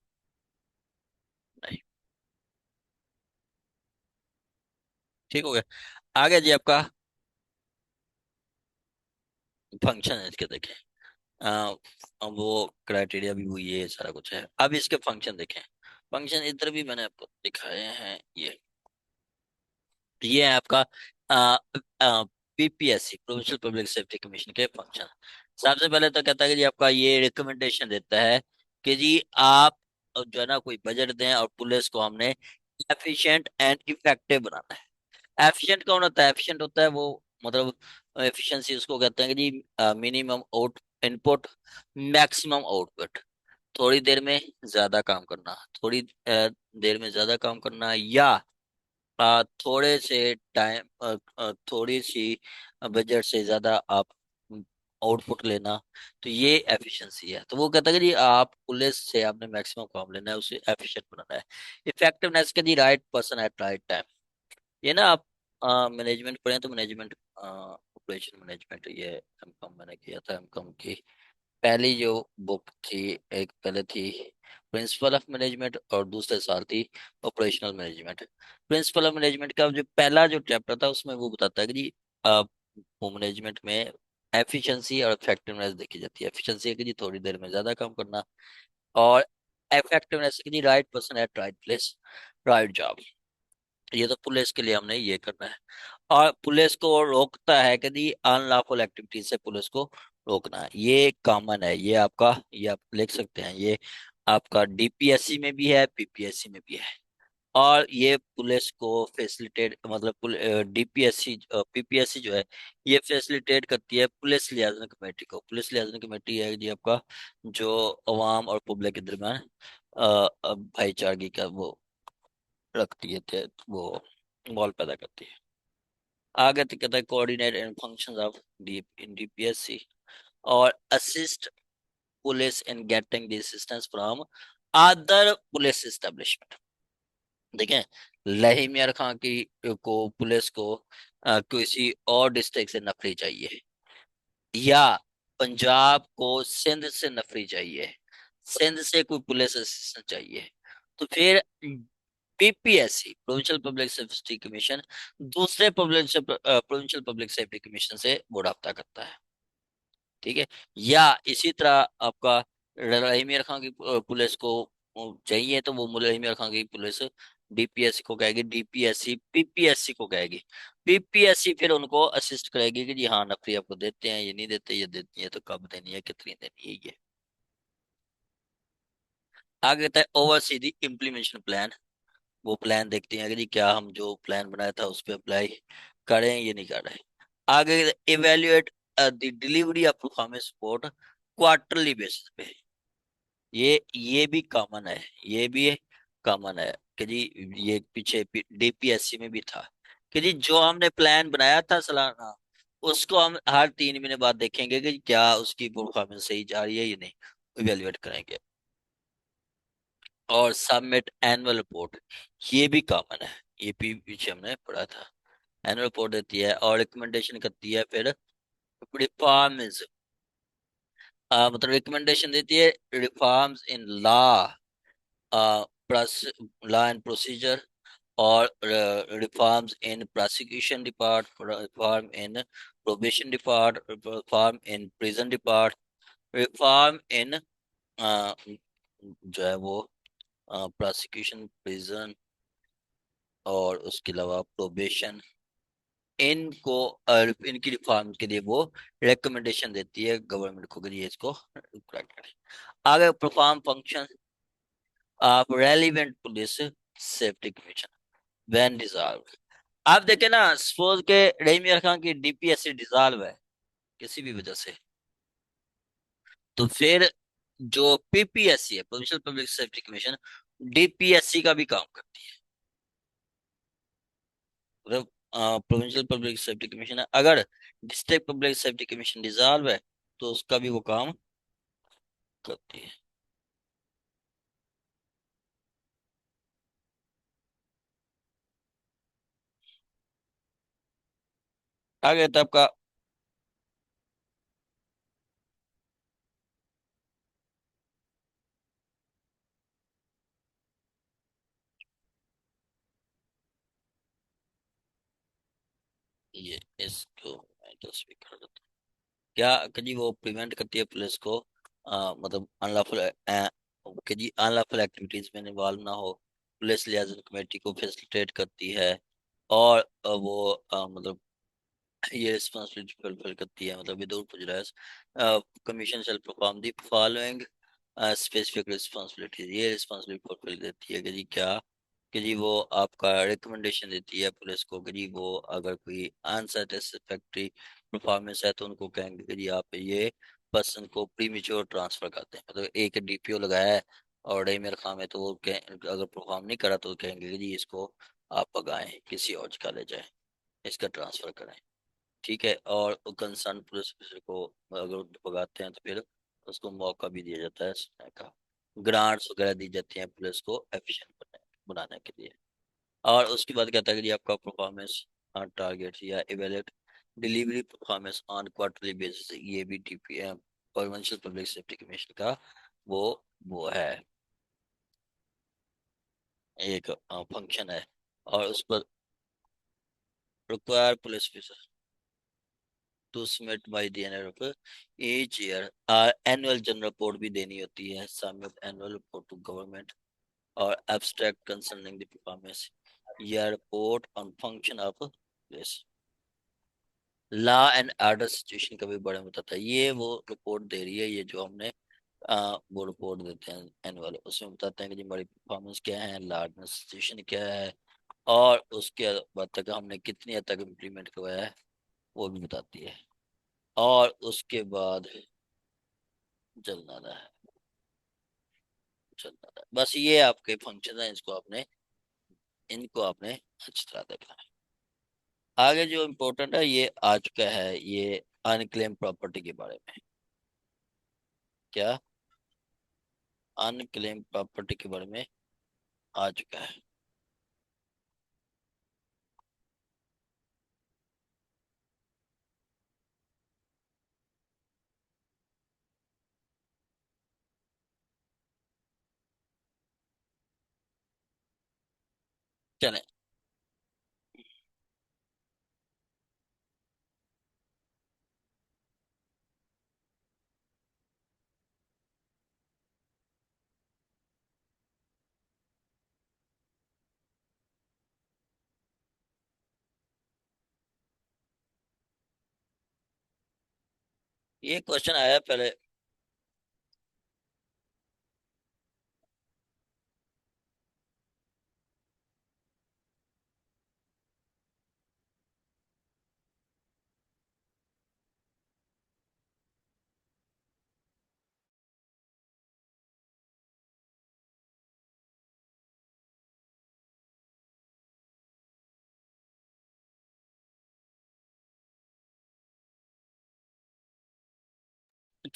नहीं। ठीक हो गया। आगे जी आपका फंक्शन है इसके, देखें अब वो क्राइटेरिया भी वही है, ये सारा कुछ है। अब इसके फंक्शन देखें। फंक्शन इधर भी मैंने आपको दिखाए हैं। ये है आपका PPSC, provincial public safety commission के फंक्शन। सबसे पहले तो कहता है कि जी आपका ये रिकमेंडेशन देता है कि जी आप जो है ना कोई बजट दें, और पुलिस को हमने एफिशिएंट एंड इफेक्टिव बनाना है। एफिशिएंट कौन होता है? एफिशिएंट होता है वो, मतलब एफिशिएंसी उसको कहते हैं कि जी minimum out input, maximum output. थोड़ी देर में ज्यादा काम करना, थोड़ी देर में ज्यादा काम करना, या थोड़े से टाइम थोड़ी सी बजट से ज्यादा आप आउटपुट लेना। तो ये एफिशिएंसी है। तो वो कहता है कि जी आप पुलिस से आपने मैक्सिमम काम लेना है, उसे एफिशिएंट बनाना है। इफेक्टिवनेस के जी right person at right time. ये ना आप मैनेजमेंट पढ़े हैं, तो मैनेजमेंट ऑपरेशन मैनेजमेंट, ये एमकॉम मैंने किया था। एमकॉम की पहली जो बुक थी, एक पहले थी प्रिंसिपल ऑफ मैनेजमेंट, और दूसरे साल थी operational management. Principle of management का जो पहला जो चैप्टर था, उसमें वो बताता है कि जी आप मैनेजमेंट में एफिशिएंसी और इफेक्टिवनेस देखी जाती है। एफिशिएंसी है कि जी थोड़ी देर में ज्यादा काम करना, और इफेक्टिवनेस है कि जी right person at right place right job. ये तो पुलिस के लिए हमने ये करना है। और पुलिस को रोकता है कि जी अनलॉफुल एक्टिविटीज से पुलिस को रोकना है, ये कॉमन है। ये आपका, ये आप लिख सकते हैं, ये आपका डीपीएससी में भी है, पीपीएससी में भी है। और ये पुलिस को फैसिलिटेट, मतलब डीपीएससी पीपीएससी जो है ये फैसिलिटेट करती है पुलिस लियाजन कमेटी को। पुलिस लियाजन कमेटी है जी आपका जो अवाम और पब्लिक के दरमियान भाईचारगी का वो रखती है, वो माहौल पैदा करती है। आगे तो कहता है coordinate in functions of DPSC और assist police in getting the assistance from other police establishment. देखें, लही मियार खां की को पुलिस को किसी और डिस्ट्रिक्ट से नफरी चाहिए, या पंजाब को सिंध से नफरी चाहिए, सिंध से कोई पुलिस असिस्टेंट चाहिए, तो फिर PPSC provincial public safety commission दूसरे प्रोविंशियल पब्लिक सेफ्टी कमीशन से वो राब्ता करता है। ठीक है। या इसी तरह आपका रहीम खां की पुलिस को चाहिए, तो वो रहीम खां की पुलिस डीपीएससी को कहेगी, डीपीएससी पीपीएससी को कहेगी, पीपीएससी फिर उनको असिस्ट करेगी कि जी हाँ नफरी आपको देते हैं, ये नहीं देते, ये देती है तो कब देनी है, कितनी देनी है, ये। आगे कहता है ओवरसी द इम्प्लीमेंटेशन प्लान। वो प्लान देखते हैं कि जी क्या हम जो प्लान बनाया था उस पर अप्लाई करें, ये नहीं कर रहे। आगे evaluate the delivery of performance support quarterly basis पे। ये भी कॉमन है, ये भी कॉमन है कि जी ये पीछे डीपीएससी में भी था कि जी जो हमने प्लान बनाया था सालाना, उसको हम हर 3 महीने बाद देखेंगे कि क्या उसकी परफॉर्मेंस सही जा रही है या नहीं, इवेल्युएट करेंगे। और सबमिट एनुअल रिपोर्ट, ये भी कॉमन है, ये भी पीछे हमने पढ़ा था। एनुअल रिपोर्ट देती है और रिकमेंडेशन करती है फिर रिफॉर्म्स, मतलब रिकमेंडेशन देती है reforms in law and procedure, और reforms in prosecution depart, reform in probation depart, reform in prison depart, reform in जो है वो प्रोसिक्यूशन, प्रिजन और उसके अलावा प्रोबेशन, इनको इनकी रिफॉर्म के लिए वो रिकमेंडेशन देती है गवर्नमेंट को कि ये इसको करेक्ट करें। आगे perform function of relevant police safety commission when dissolve. आप देखें ना, सपोज के रहीम यार खान की डीपीएससी डिसॉल्व है किसी भी वजह से, तो फिर जो पीपीएससी है provincial public safety commission DPSC का भी काम करती है। मतलब प्रोविंशियल पब्लिक सेफ्टी कमीशन है, अगर district public safety commission dissolve है तो उसका भी वो काम करती है। आगे तो आपका ये इसको मैं तो स्पीक कर देता हूँ। क्या कि जी वो प्रिवेंट करती है पुलिस को, मतलब अनलॉफुल कि जी अनलॉफुल एक्टिविटीज में इन्वॉल्व ना हो, पुलिस लियाजन कमेटी को फैसिलिटेट करती है। और वो मतलब ये रिस्पॉन्सिबिलिटी फुलफिल करती है, मतलब without prejudice commission shell perform the following specific responsibilities. ये रिस्पॉन्सिबिलिटी फुलफिल देती है कि जी क्या, कि जी वो आपका रिकमेंडेशन देती है पुलिस को कि जी वो अगर कोई अनसेटिस्फैक्ट्री परफॉर्मेंस है तो उनको कहेंगे कि जी आप ये पर्सन को प्रीमेच्योर ट्रांसफर करते हैं। मतलब एक डीपीओ लगाया है और मेरे खाम है, तो वो अगर परफॉर्म नहीं करा तो कहेंगे कि जी इसको आप भगाएं, किसी और जगह ले जाएं, इसका ट्रांसफर करें। ठीक है। और कंसर्न पुलिस ऑफिसर को अगर भगाते हैं तो फिर उसको मौका भी दिया जाता है सुनने का, ग्रांट्स वगैरह दी जाती हैं पुलिस को एफिशिएंट बनाने के लिए। और उसके बाद कहता है कि जी आपका परफॉर्मेंस टारगेट या evaluate delivery performance on quarterly basis, ये भी TPM provincial public safety commission का वो वो है एक फंक्शन है। और उस पर require police officer to submit by the end of each year. Annual general report भी देनी होती है, submit annual report to government और एब्स्ट्रैक्ट कंसर्निंग द परफॉर्मेंस या report on function of this. Law and order situation का भी बड़ा बताता है। ये वो रिपोर्ट दे रही है, ये जो हमने वो रिपोर्ट देते हैं एनुअल, उसमें बताते हैं कि जी हमारी परफॉर्मेंस क्या है, लॉ एंड सिचुएशन क्या है, और उसके बाद तक हमने कितनी हद तक इम्प्लीमेंट करवाया है वो भी बताती है। और उसके बाद चलना है, बस ये आपके फंक्शन है, इनको आपने अच्छी तरह देखना है। आगे जो इम्पोर्टेंट है ये आ चुका है, ये अनक्लेम प्रॉपर्टी के बारे में। क्या? अनक्लेम प्रॉपर्टी के बारे में आ चुका है। चले, ये क्वेश्चन आया पहले।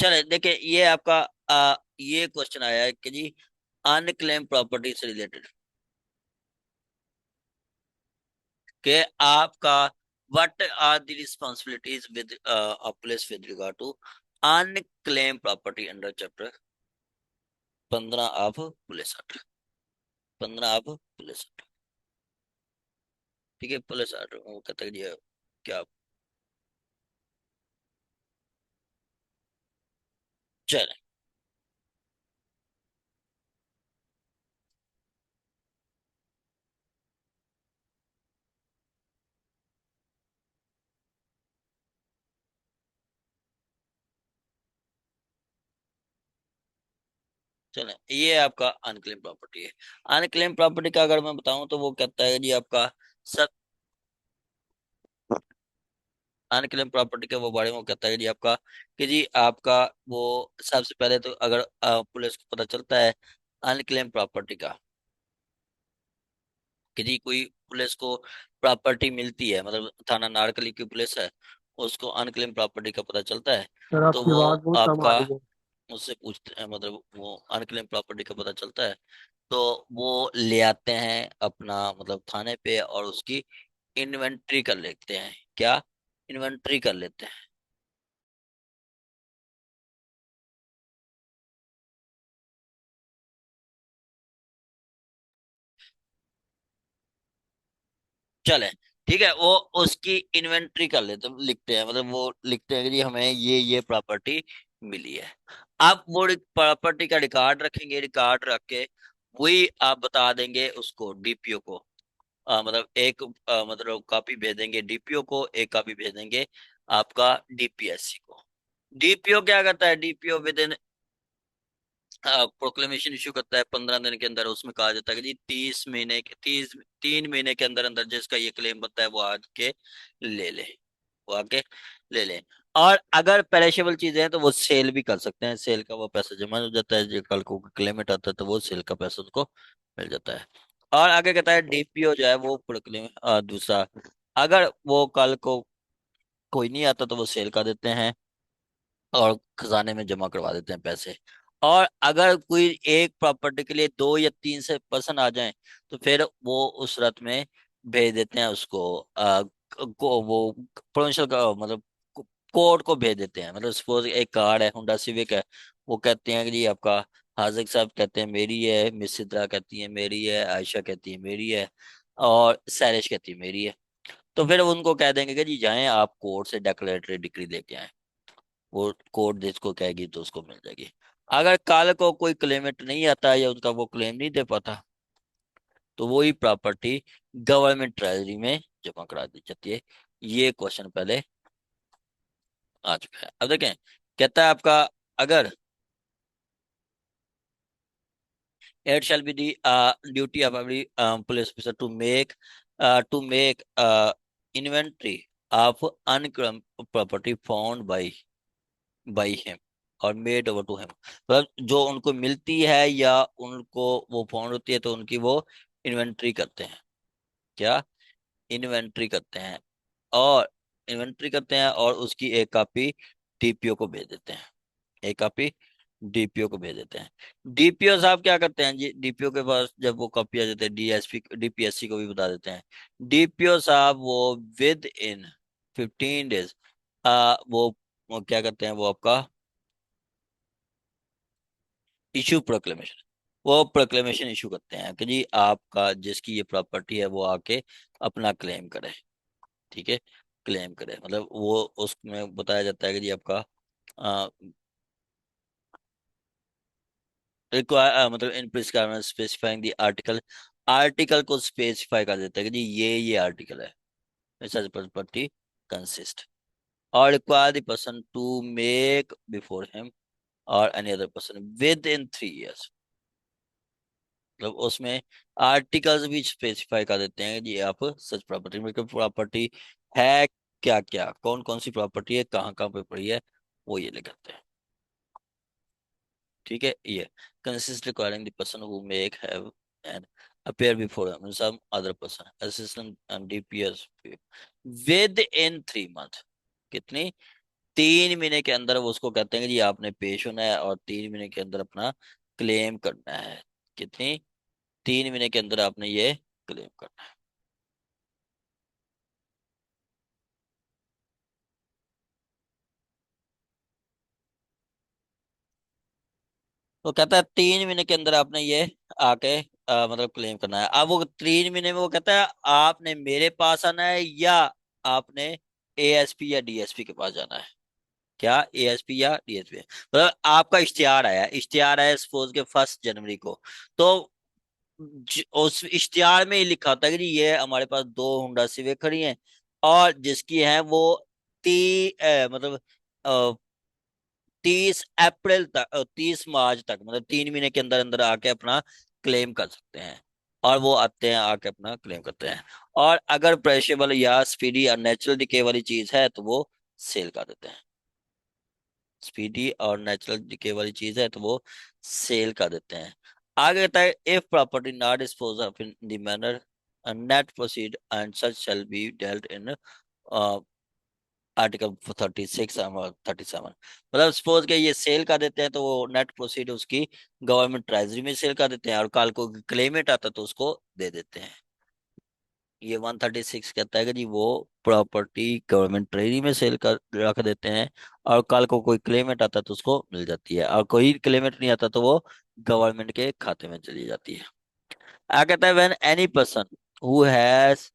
चले देखिए, ये आपका ये क्वेश्चन आया है कि जी अनक्लेम प्रॉपर्टी से रिलेटेड के आपका what are the responsibilities with police with regard to unclaim property under chapter 15 of police act. 15 of police act, ठीक है। पुलिस एक्ट वो कहता है जी क्या। चले, चले ये आपका अनक्लेम प्रॉपर्टी है। अनक्लेम प्रॉपर्टी का अगर मैं बताऊं तो वो कहता है जी आपका सब अनक्लेम प्रॉपर्टी के वो बारे में वो कहता है जी आपका कि जी आपका वो सबसे पहले तो अगर पुलिस को पता चलता है अनक्लेम प्रॉपर्टी का कि जी कोई पुलिस को प्रॉपर्टी मिलती है, मतलब थाना नारकली की पुलिस है, उसको अनक्लेम प्रॉपर्टी का पता चलता है, सर तो आपकी वो आवाज बहुत कम आ आपका रही है। उससे पूछते हैं, मतलब वो अनक्लेम प्रॉपर्टी का पता चलता है तो वो ले आते हैं अपना मतलब थाने पे और उसकी इन्वेंट्री कर लेते हैं। क्या? इन्वेंट्री कर लेते हैं। चले, ठीक है, वो उसकी इन्वेंट्री कर लेते लिखते हैं, मतलब वो लिखते हैं कि जी हमें ये प्रॉपर्टी मिली है। आप वो प्रॉपर्टी का रिकॉर्ड रखेंगे, रिकॉर्ड रख के वही आप बता देंगे उसको डीपीओ को। मतलब एक मतलब कॉपी भेज देंगे डीपीओ को, एक कॉपी भेज देंगे आपका डीपीएससी को। डीपीओ क्या करता है? DPO with in proclamation issue करता है 15 दिन के अंदर। उसमें कहा जाता है कि जी 30 महीने के 3 महीने के अंदर अंदर जिसका ये क्लेम बनता है वो आके ले ले, वो आके ले ले। और अगर पेरिशेबल चीजें हैं तो वो सेल भी कर सकते हैं, सेल का वो पैसा जमा हो जाता है, जो कल को क्लेमेट आता है तो वो सेल का पैसा उनको मिल जाता है। और आगे कहता है डीपीओ जो है वो प्रोक्लेम दूसरा, अगर वो कल को कोई नहीं आता तो वो सेल कर देते हैं और खजाने में जमा करवा देते हैं पैसे। और अगर कोई एक प्रॉपर्टी के लिए 2 या 3 से पर्सन आ जाएं तो फिर वो उस रथ में भेज देते हैं उसको वो प्रोविंशियल का मतलब कोर्ट को भेज देते हैं। मतलब सपोज एक कार है, होंडा सिविक है, वो कहते हैं कि जी आपका हाजिक साहब कहते हैं मेरी है, मिस सिद्रा कहती है मेरी है, आयशा कहती है मेरी है, और सैरिश कहती है मेरी है। तो फिर उनको कह देंगे कि जी जाएं आप कोर्ट से डेक्लेरेटरी डिक्री लेके आए, वो कोर्ट जिसको कहेगी तो उसको मिल जाएगी। अगर कल को कोई क्लेमेंट नहीं आता या उनका वो क्लेम नहीं दे पाता, तो वही प्रॉपर्टी गवर्नमेंट ट्रेजरी में जमा करा दी जाती है। ये क्वेश्चन पहले आ चुका है। अब देखें, कहता है आपका, अगर it shall be the duty of every police officer to make inventory of unclaimed property found by him और मेड ओवर टू हिम। मतलब जो उनको मिलती है या उनको वो फाउंड होती है तो उनकी वो इन्वेंट्री करते हैं। क्या? इन्वेंट्री करते हैं। और इन्वेंट्री करते हैं और उसकी एक कॉपी डीपीओ को भेज देते हैं। एक कॉपी डीपीओ को भेज देते हैं। डीपीओ साहब क्या करते हैं जी, डीपीओ के पास जब वो कॉपी आ जाते हैं, डीएसपी डीपीएससी को भी बता देते हैं। डीपीओ साहब वो विद इन 15 डेज वो क्या करते हैं, वो आपका इशू प्रोक्लेमेशन, वो प्रोक्लेमेशन इशू करते हैं कि जी आपका जिसकी ये प्रॉपर्टी है वो आके अपना क्लेम करे। ठीक है, क्लेम करे मतलब वो उसमें बताया जाता है कि जी आपका रिक्वायर मतलब in prescribe specifying the article, article को स्पेसिफाई कर देता है कि जी ये आर्टिकल है, such property consist, or require the person to make before him or any other person within 3 years। मतलब उसमें आर्टिकल्स भी स्पेसिफाई कर देते हैं कि जी आप सच प्रॉपर्टी, मतलब प्रॉपर्टी है क्या क्या, कौन कौन सी प्रॉपर्टी है, कहाँ कहाँ पे पड़ी है, वो ये लिखते हैं। ठीक है, ये consist requiring the person who make have and appear before him and some other person assistant and DPS within 3 month। कितनी? 3 महीने के अंदर वो उसको कहते हैं कि जी आपने पेश होना है और 3 महीने के अंदर अपना क्लेम करना है। कितनी? 3 महीने के अंदर आपने ये क्लेम करना है। तो कहता है 3 महीने के अंदर आपने ये आके मतलब क्लेम करना है। अब वो 3 महीने में वो कहता है आपने मेरे पास आना है या आपने एएसपी या डीएसपी के पास जाना है। क्या? एएसपी या डीएसपी। मतलब आपका इश्तिहार आया, इश्तिहार आया सपोज के 1 जनवरी को, तो उस इश्तिहार में ही लिखा होता है कि जी ये हमारे पास 2 होंडा सिविक खड़ी हैं और जिसकी है वो मतलब 30 अप्रैल तक 30 मार्च तक, मतलब 3 महीने के अंदर अंदर आके अपना क्लेम कर सकते हैं। और वो आते हैं आके अपना क्लेम करते हैं। और अगर प्रेशेबल या स्पीडी और नेचुरल डिके वाली चीज है तो वो सेल कर देते हैं। स्पीडी और नेचुरल डिके वाली चीज है तो वो सेल कर देते हैं। आगे कहता है if property not dispose of in the manner net proceed and such shall be dealt in article 36 और 37। मतलब सपोज के ये सेल कर देते हैं तो वो नेट प्रोसीड उसकी गवर्नमेंट ट्रेजरी में सेल कर देते हैं और कल को क्लेमेंट आता तो उसको दे देते हैं। ये 136 कहता है कि जी वो प्रॉपर्टी गवर्नमेंट ट्रेजरी में सेल कर रख देते हैं और कल को कोई क्लेमेंट आता तो उसको मिल जाती है, और कोई क्लेमेंट नहीं आता तो वो गवर्नमेंट के खाते में चली जाती है। आ कहता है when any person who has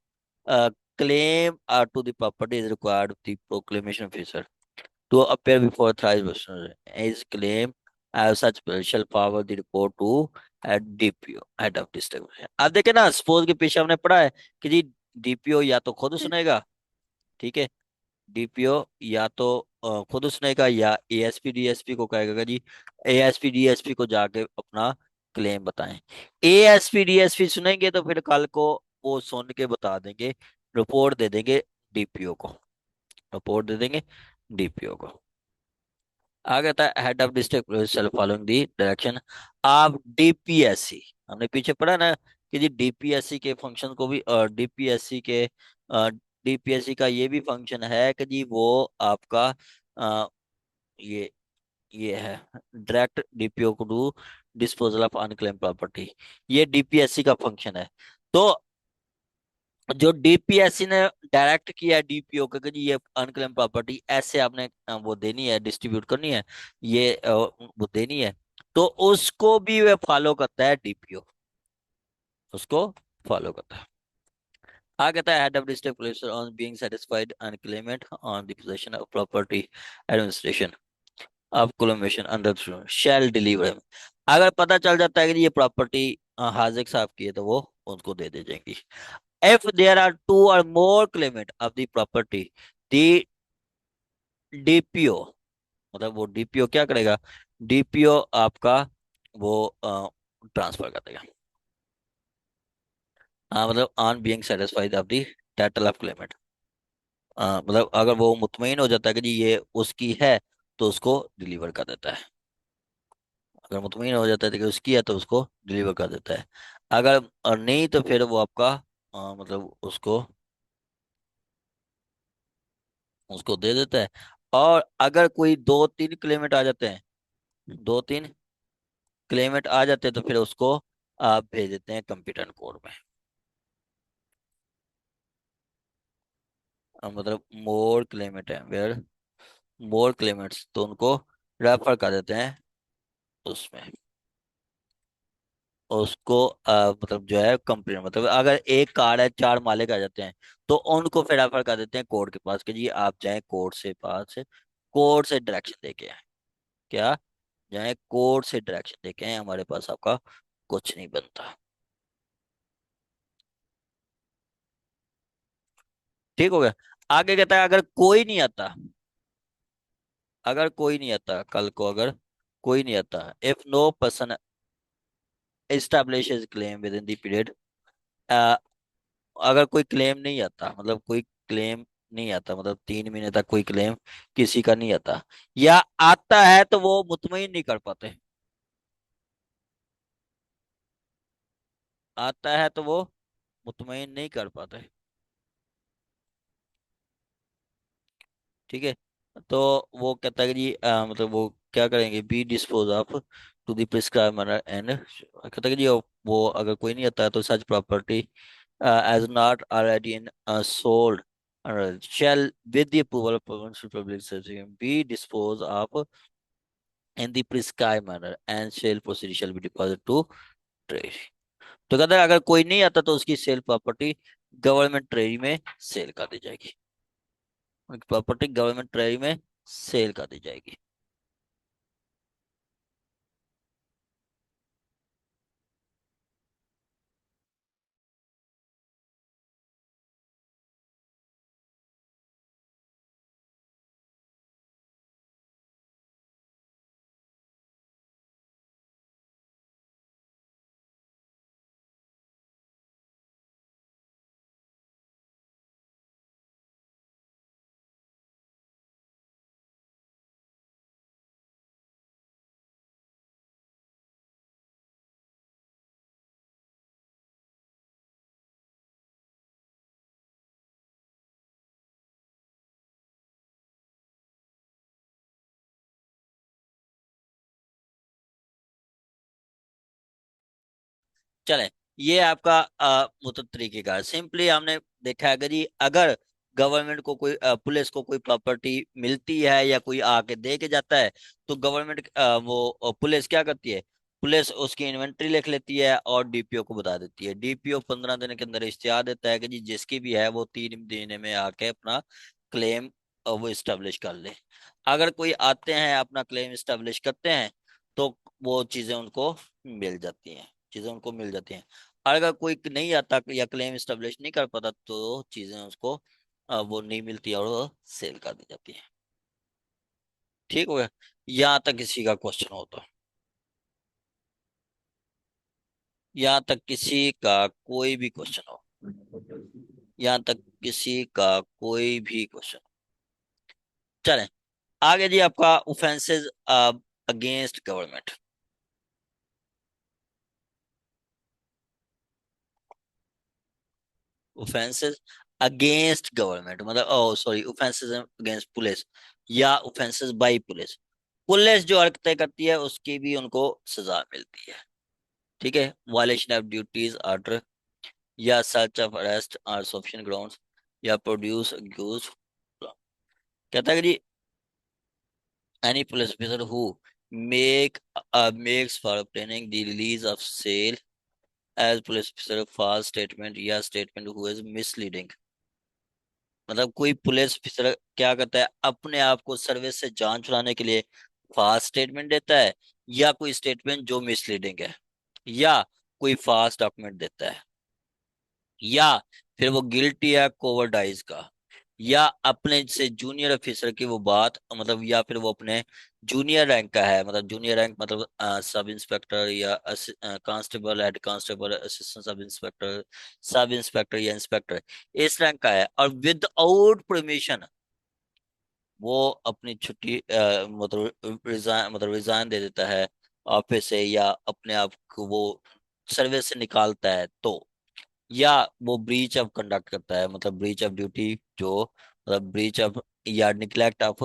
claim to the property is required the proclamation officer to appear before thrice person his claim as such shall forward the report to at DPO head of district। अब देखे ना, सपोज के पीछे हमने पढ़ा है कि जी डीपीओ या तो खुद सुनेगा, ठीक है, डीपीओ या तो खुद सुनेगा या एएसपी डीएसपी को कहेगा कि जी एएसपी डीएसपी को जाके अपना क्लेम बताएं। एएसपी डीएसपी सुनेंगे तो फिर कल को वो सुन के बता देंगे, रिपोर्ट दे देंगे डीपीओ को, रिपोर्ट दे देंगे डीपीओ को। आगे था head of district police shall following the direction of DPSC. हमने पीछे पढ़ा ना कि जी डीपीएससी के फंक्शन को भी, डीपीएससी के डीपीएससी का ये भी फंक्शन है कि जी वो आपका अ, ये ये है डायरेक्ट डीपीओ को do disposal of unclaim property, ये डीपीएससी का फंक्शन है। तो जो डीपीएससी ने डायरेक्ट किया डीपीओ को कि जी ये अनक्लेम प्रॉपर्टी ऐसे आपने वो देनी है, डिस्ट्रीब्यूट करनी है, ये वो देनी है, तो उसको भी वे फॉलो करता है डीपीओ, उसको फॉलो करता है। आ कहता है head of district police on being satisfied and claimant on the position of property administration of proclamation under shall deliver. अगर पता चल जाता है कि ये प्रॉपर्टी हाजिक साहब की है तो वो उनको दे दी जाएंगी। If there are two or more claimant of the property, the DPO, मतलब वो डीपीओ क्या करेगा, डीपीओ आपका वो ट्रांसफर कर देगा। हाँ मतलब on being satisfied of the title of Clement, मतलब अगर वो मुतमईन हो जाता है कि जी ये उसकी है तो उसको डिलीवर कर देता है। अगर मुतमईन हो जाता है कि उसकी है तो उसको डिलीवर कर देता है। अगर नहीं तो फिर वो आपका मतलब उसको उसको दे देता है। और अगर कोई दो तीन क्लेमेंट आ जाते हैं, दो तीन क्लेमेंट आ जाते हैं तो फिर उसको आप भेज देते हैं कंप्यूटर कोर्ट में। मतलब मोर क्लेमेंट है, वेयर मोर क्लेमेंट्स, तो उनको रेफर कर देते हैं उसमें, उसको मतलब जो है कंप्लेन, मतलब अगर एक कार है चार मालिक आ जाते हैं तो उनको फिर रेफर कर देते हैं कोर्ट के पास कि जी आप जाएं कोर्ट से पास, कोर्ट से डायरेक्शन देके आए, क्या जाएं कोर्ट से डायरेक्शन देके आए, हमारे पास आपका कुछ नहीं बनता। ठीक हो गया। आगे कहता है अगर कोई नहीं आता, अगर कोई नहीं आता कल को, अगर कोई नहीं आता, if no person establishes claim within the period, अगर कोई क्लेम नहीं आता, मतलब कोई क्लेम नहीं आता, मतलब 3 महीने तक कोई क्लेम किसी का नहीं आता, या आता है तो वो मुतमईन नहीं कर पाते, आता है तो वो मुतमईन नहीं कर पाते। ठीक है। तो वो कहता है कि जी मतलब वो क्या करेंगे, be dispose of to the prescribe manner and, कहता है कि जी वो अगर कोई नहीं आता है तो सच property as not already in sold shall with the approval of provincial public safety be disposed of in the prescribed manner and sale proceeds shall be deposited to treasury। तो कहता है अगर कोई नहीं आता तो उसकी सेल प्रॉपर्टी गवर्नमेंट ट्रेजरी में सेल कर दी जाएगी, प्रॉपर्टी गवर्नमेंट ट्रेजरी में सेल कर दी जाएगी। चले, ये आपका मतलब तरीकेकार सिंपली हमने देखा है, अगर ये अगर गवर्नमेंट को कोई पुलिस को कोई प्रॉपर्टी मिलती है या कोई आके दे के जाता है तो गवर्नमेंट वो पुलिस क्या करती है, पुलिस उसकी इन्वेंट्री लिख लेती है और डीपीओ को बता देती है। डीपीओ 15 दिन के अंदर इश्तिहार देता है कि जी जिसकी भी है वो 3 महीने में आके अपना क्लेम वो इस्टेब्लिश कर ले। अगर कोई आते हैं अपना क्लेम इस्टेब्लिश करते हैं तो वो चीजें उनको मिल जाती हैं, चीजें उनको मिल जाती हैं। और अगर कोई नहीं आता या क्लेम स्टेब्लिश नहीं कर पाता तो चीजें उसको वो नहीं मिलती और वो सेल कर दी जाती है। ठीक हो गया। यहाँ तक किसी का क्वेश्चन हो तो, यहाँ तक किसी का कोई भी क्वेश्चन हो, यहाँ तक किसी का कोई भी क्वेश्चन। चलें आगे जी, आपका offences against government, offences against government मतलब ओ सॉरी ऑफेंसेस अगेंस्ट पुलिस या ऑफेंसेस बाय पुलिस। पुलिस जो हरकतें करती है उसकी भी उनको सजा मिलती है। ठीक है, वायलेशन ऑफ ड्यूटीज ऑर्डर या सर्च ऑफ अरेस्ट और सफिशिएंट ग्राउंड्स या प्रोड्यूस अक्यूज। कहता है कि जी any police officer who make makes for obtaining the release of sale as police officer false statement या स्टेटमेंट हु इज मिसलीडिंग। मतलब कोई पुलिस ऑफिसर क्या करता है, अपने आप को सर्विस से जान छुड़ाने के लिए फास्ट स्टेटमेंट देता है, या कोई स्टेटमेंट जो मिसलीडिंग है, या कोई फास्ट डॉक्यूमेंट देता है, या फिर वो गिल्टी है कोवर्डाइज का, या अपने से जूनियर ऑफिसर की वो बात, मतलब या फिर वो अपने जूनियर रैंक का है, मतलब जूनियर रैंक मतलब सब इंस्पेक्टर या constable, head constable, assistant sub inspector या इंस्पेक्टर, इस रैंक का है, और विदाउट परमिशन वो अपनी छुट्टी मतलब रिजाइन दे देता है ऑफिस से, या अपने आप को वो सर्विस से निकालता है, तो या वो ब्रीच ऑफ कंडक्ट करता है, मतलब ब्रीच ऑफ ड्यूटी, जो मतलब ब्रीच ऑफ या neglect of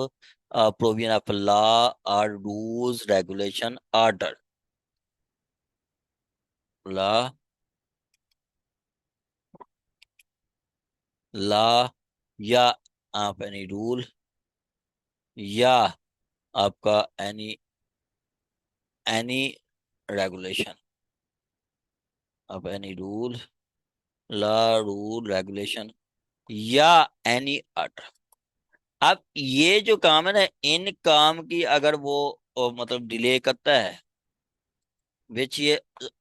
provision of law और rules regulation order, law law या आप एनी रूल, या आपका एनी एनी रेगुलेशन, आप any rule, law rule regulation, या एनी ऑर्डर। अब ये जो काम है ना, इन काम की अगर वो मतलब डिले करता है, विच ये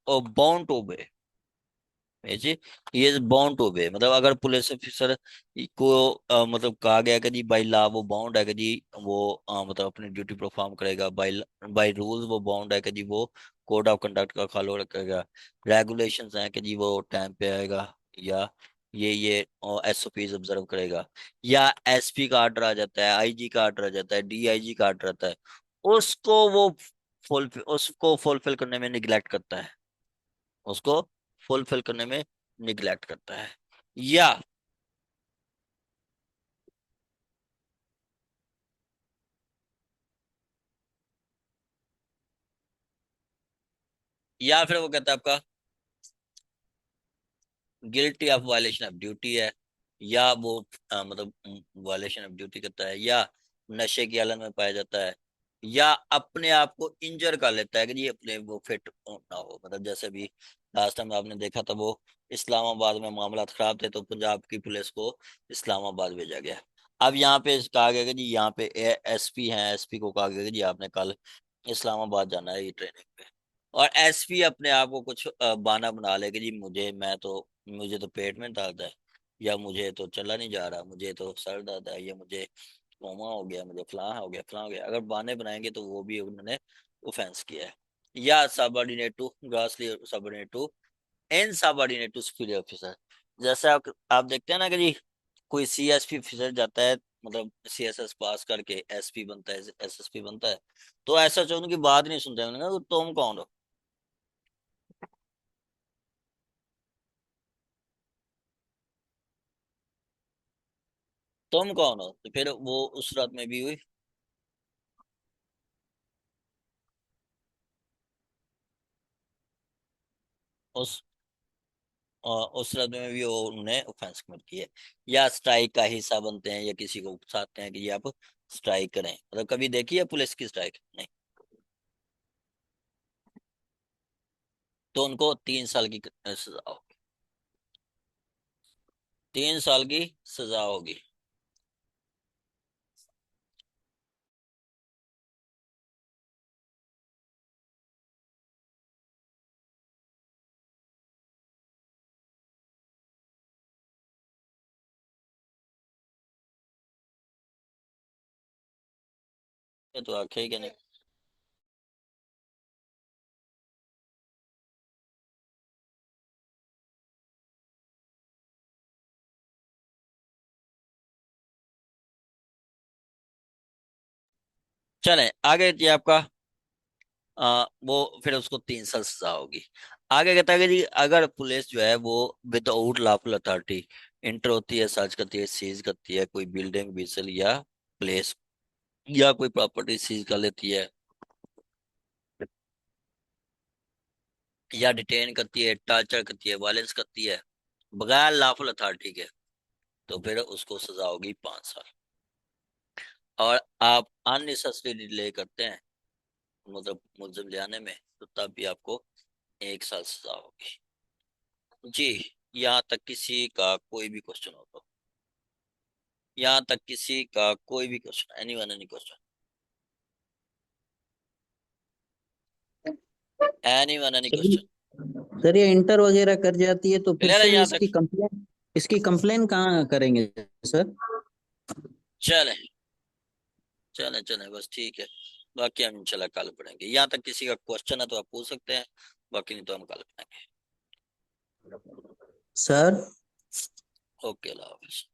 बाउंड टू बे, जी ये इज बाउंड टू बे, मतलब अगर पुलिस ऑफिसर को मतलब कहा गया कि जी बाई लॉ वो बाउंड है कि जी वो मतलब अपनी ड्यूटी परफॉर्म करेगा, बाई बाई रूल्स वो बाउंड है कि जी वो कोड ऑफ कंडक्ट का फॉलो रखेगा, रेगुलेशंस हैं कि जी वो टाइम पे आएगा, या ये एसओपीज ऑब्जर्व करेगा, या एसपी का ऑर्डर आ जाता है, आईजी का ऑर्डर आ जाता है, डीआईजी का ऑर्डर आता है, उसको वो फुलफिल करने में निग्लेक्ट करता है, उसको फुलफिल करने में निग्लेक्ट करता है, या फिर वो कहता है आपका guilty of violation of duty है, या वो मतलब वायलेशन ऑफ ड्यूटी करता है, या नशे की हालत में पाया जाता है, या अपने आप को इंजर कर लेता है कि जी अपने वो फिट ना हो, मतलब जैसे भी लास्ट टाइम आपने देखा था वो इस्लामाबाद में मामला खराब थे, तो पंजाब की पुलिस को इस्लामाबाद भेजा गया। अब यहाँ पे कहा गया कि जी यहाँ पे एसपी हैं, एसपी को कहा गया कि जी आपने कल इस्लामाबाद जाना है ये ट्रेनिंग पे, और एसपी अपने आप को कुछ बहाना बना ले कि जी मुझे तो पेट में दर्द है, या मुझे तो चला नहीं जा रहा, मुझे तो सर दर्द है, या मुझे कोमा हो गया, मुझे फलां हो गया, फलां हो गया, अगर बहाने बनाएंगे तो वो भी उन्होंने ऑफेंस किया है। या subordinate to grossly subordinate to insubordinate to superior officer. जैसे आप देखते हैं ना कि जी कोई सीएसपी ऑफिसर जाता है, मतलब सीएसएस पास करके एसपी बनता है, एसएसपी बनता है, तो ऐसा जो उनकी बात नहीं सुनते, उन्होंने कहा, तुम कौन हो, तुम कौन हो, तो फिर वो उस रात में भी हुई, उस उस रात में भी वो उन्होंने ऑफेंस कमिट किया। या स्ट्राइक का हिस्सा बनते हैं, या किसी को उकसाते हैं कि ये आप स्ट्राइक करें, मतलब कभी देखी है पुलिस की स्ट्राइक? नहीं। तो उनको 3 साल की सजा होगी, 3 साल की सजा होगी। ये तो आखे कि नहीं। चले आगे जी आपका वो फिर उसको 3 साल सजा होगी। आगे कहता है कि जी अगर पुलिस जो है वो विदाउट लॉफुल अथॉरिटी इंटर होती है, सर्च करती है, सीज करती है कोई बिल्डिंग व्हीकल या प्लेस, या कोई प्रॉपर्टी सीज कर लेती है, या डिटेन करती है, टॉर्चर करती है, वायलेंस करती है बगैर लॉफुल अथॉरिटी के, तो फिर उसको सजा होगी 5 साल। और आप अननेसेसरी डिले करते हैं, मतलब मुलजिम ले आने में, तो तब भी आपको 1 साल सजा होगी। जी, यहाँ तक किसी का कोई भी क्वेश्चन हो तो, यहाँ तक किसी का कोई भी question, anyone any question, anyone any sir question? Sir, ये इंटर वगैरह कर जाती है तो फिर क्लियर है सर यहाँ तक? इसकी कंप्लेन कहाँ करेंगे सर? चले चले चले, बस ठीक है। बाकी हम इंशाल्लाह कल पढ़ेंगे। यहाँ तक किसी का क्वेश्चन है तो आप पूछ सकते हैं, बाकी नहीं तो हम कल पढ़ेंगे। सर ओके, अल्लाह हाफिज।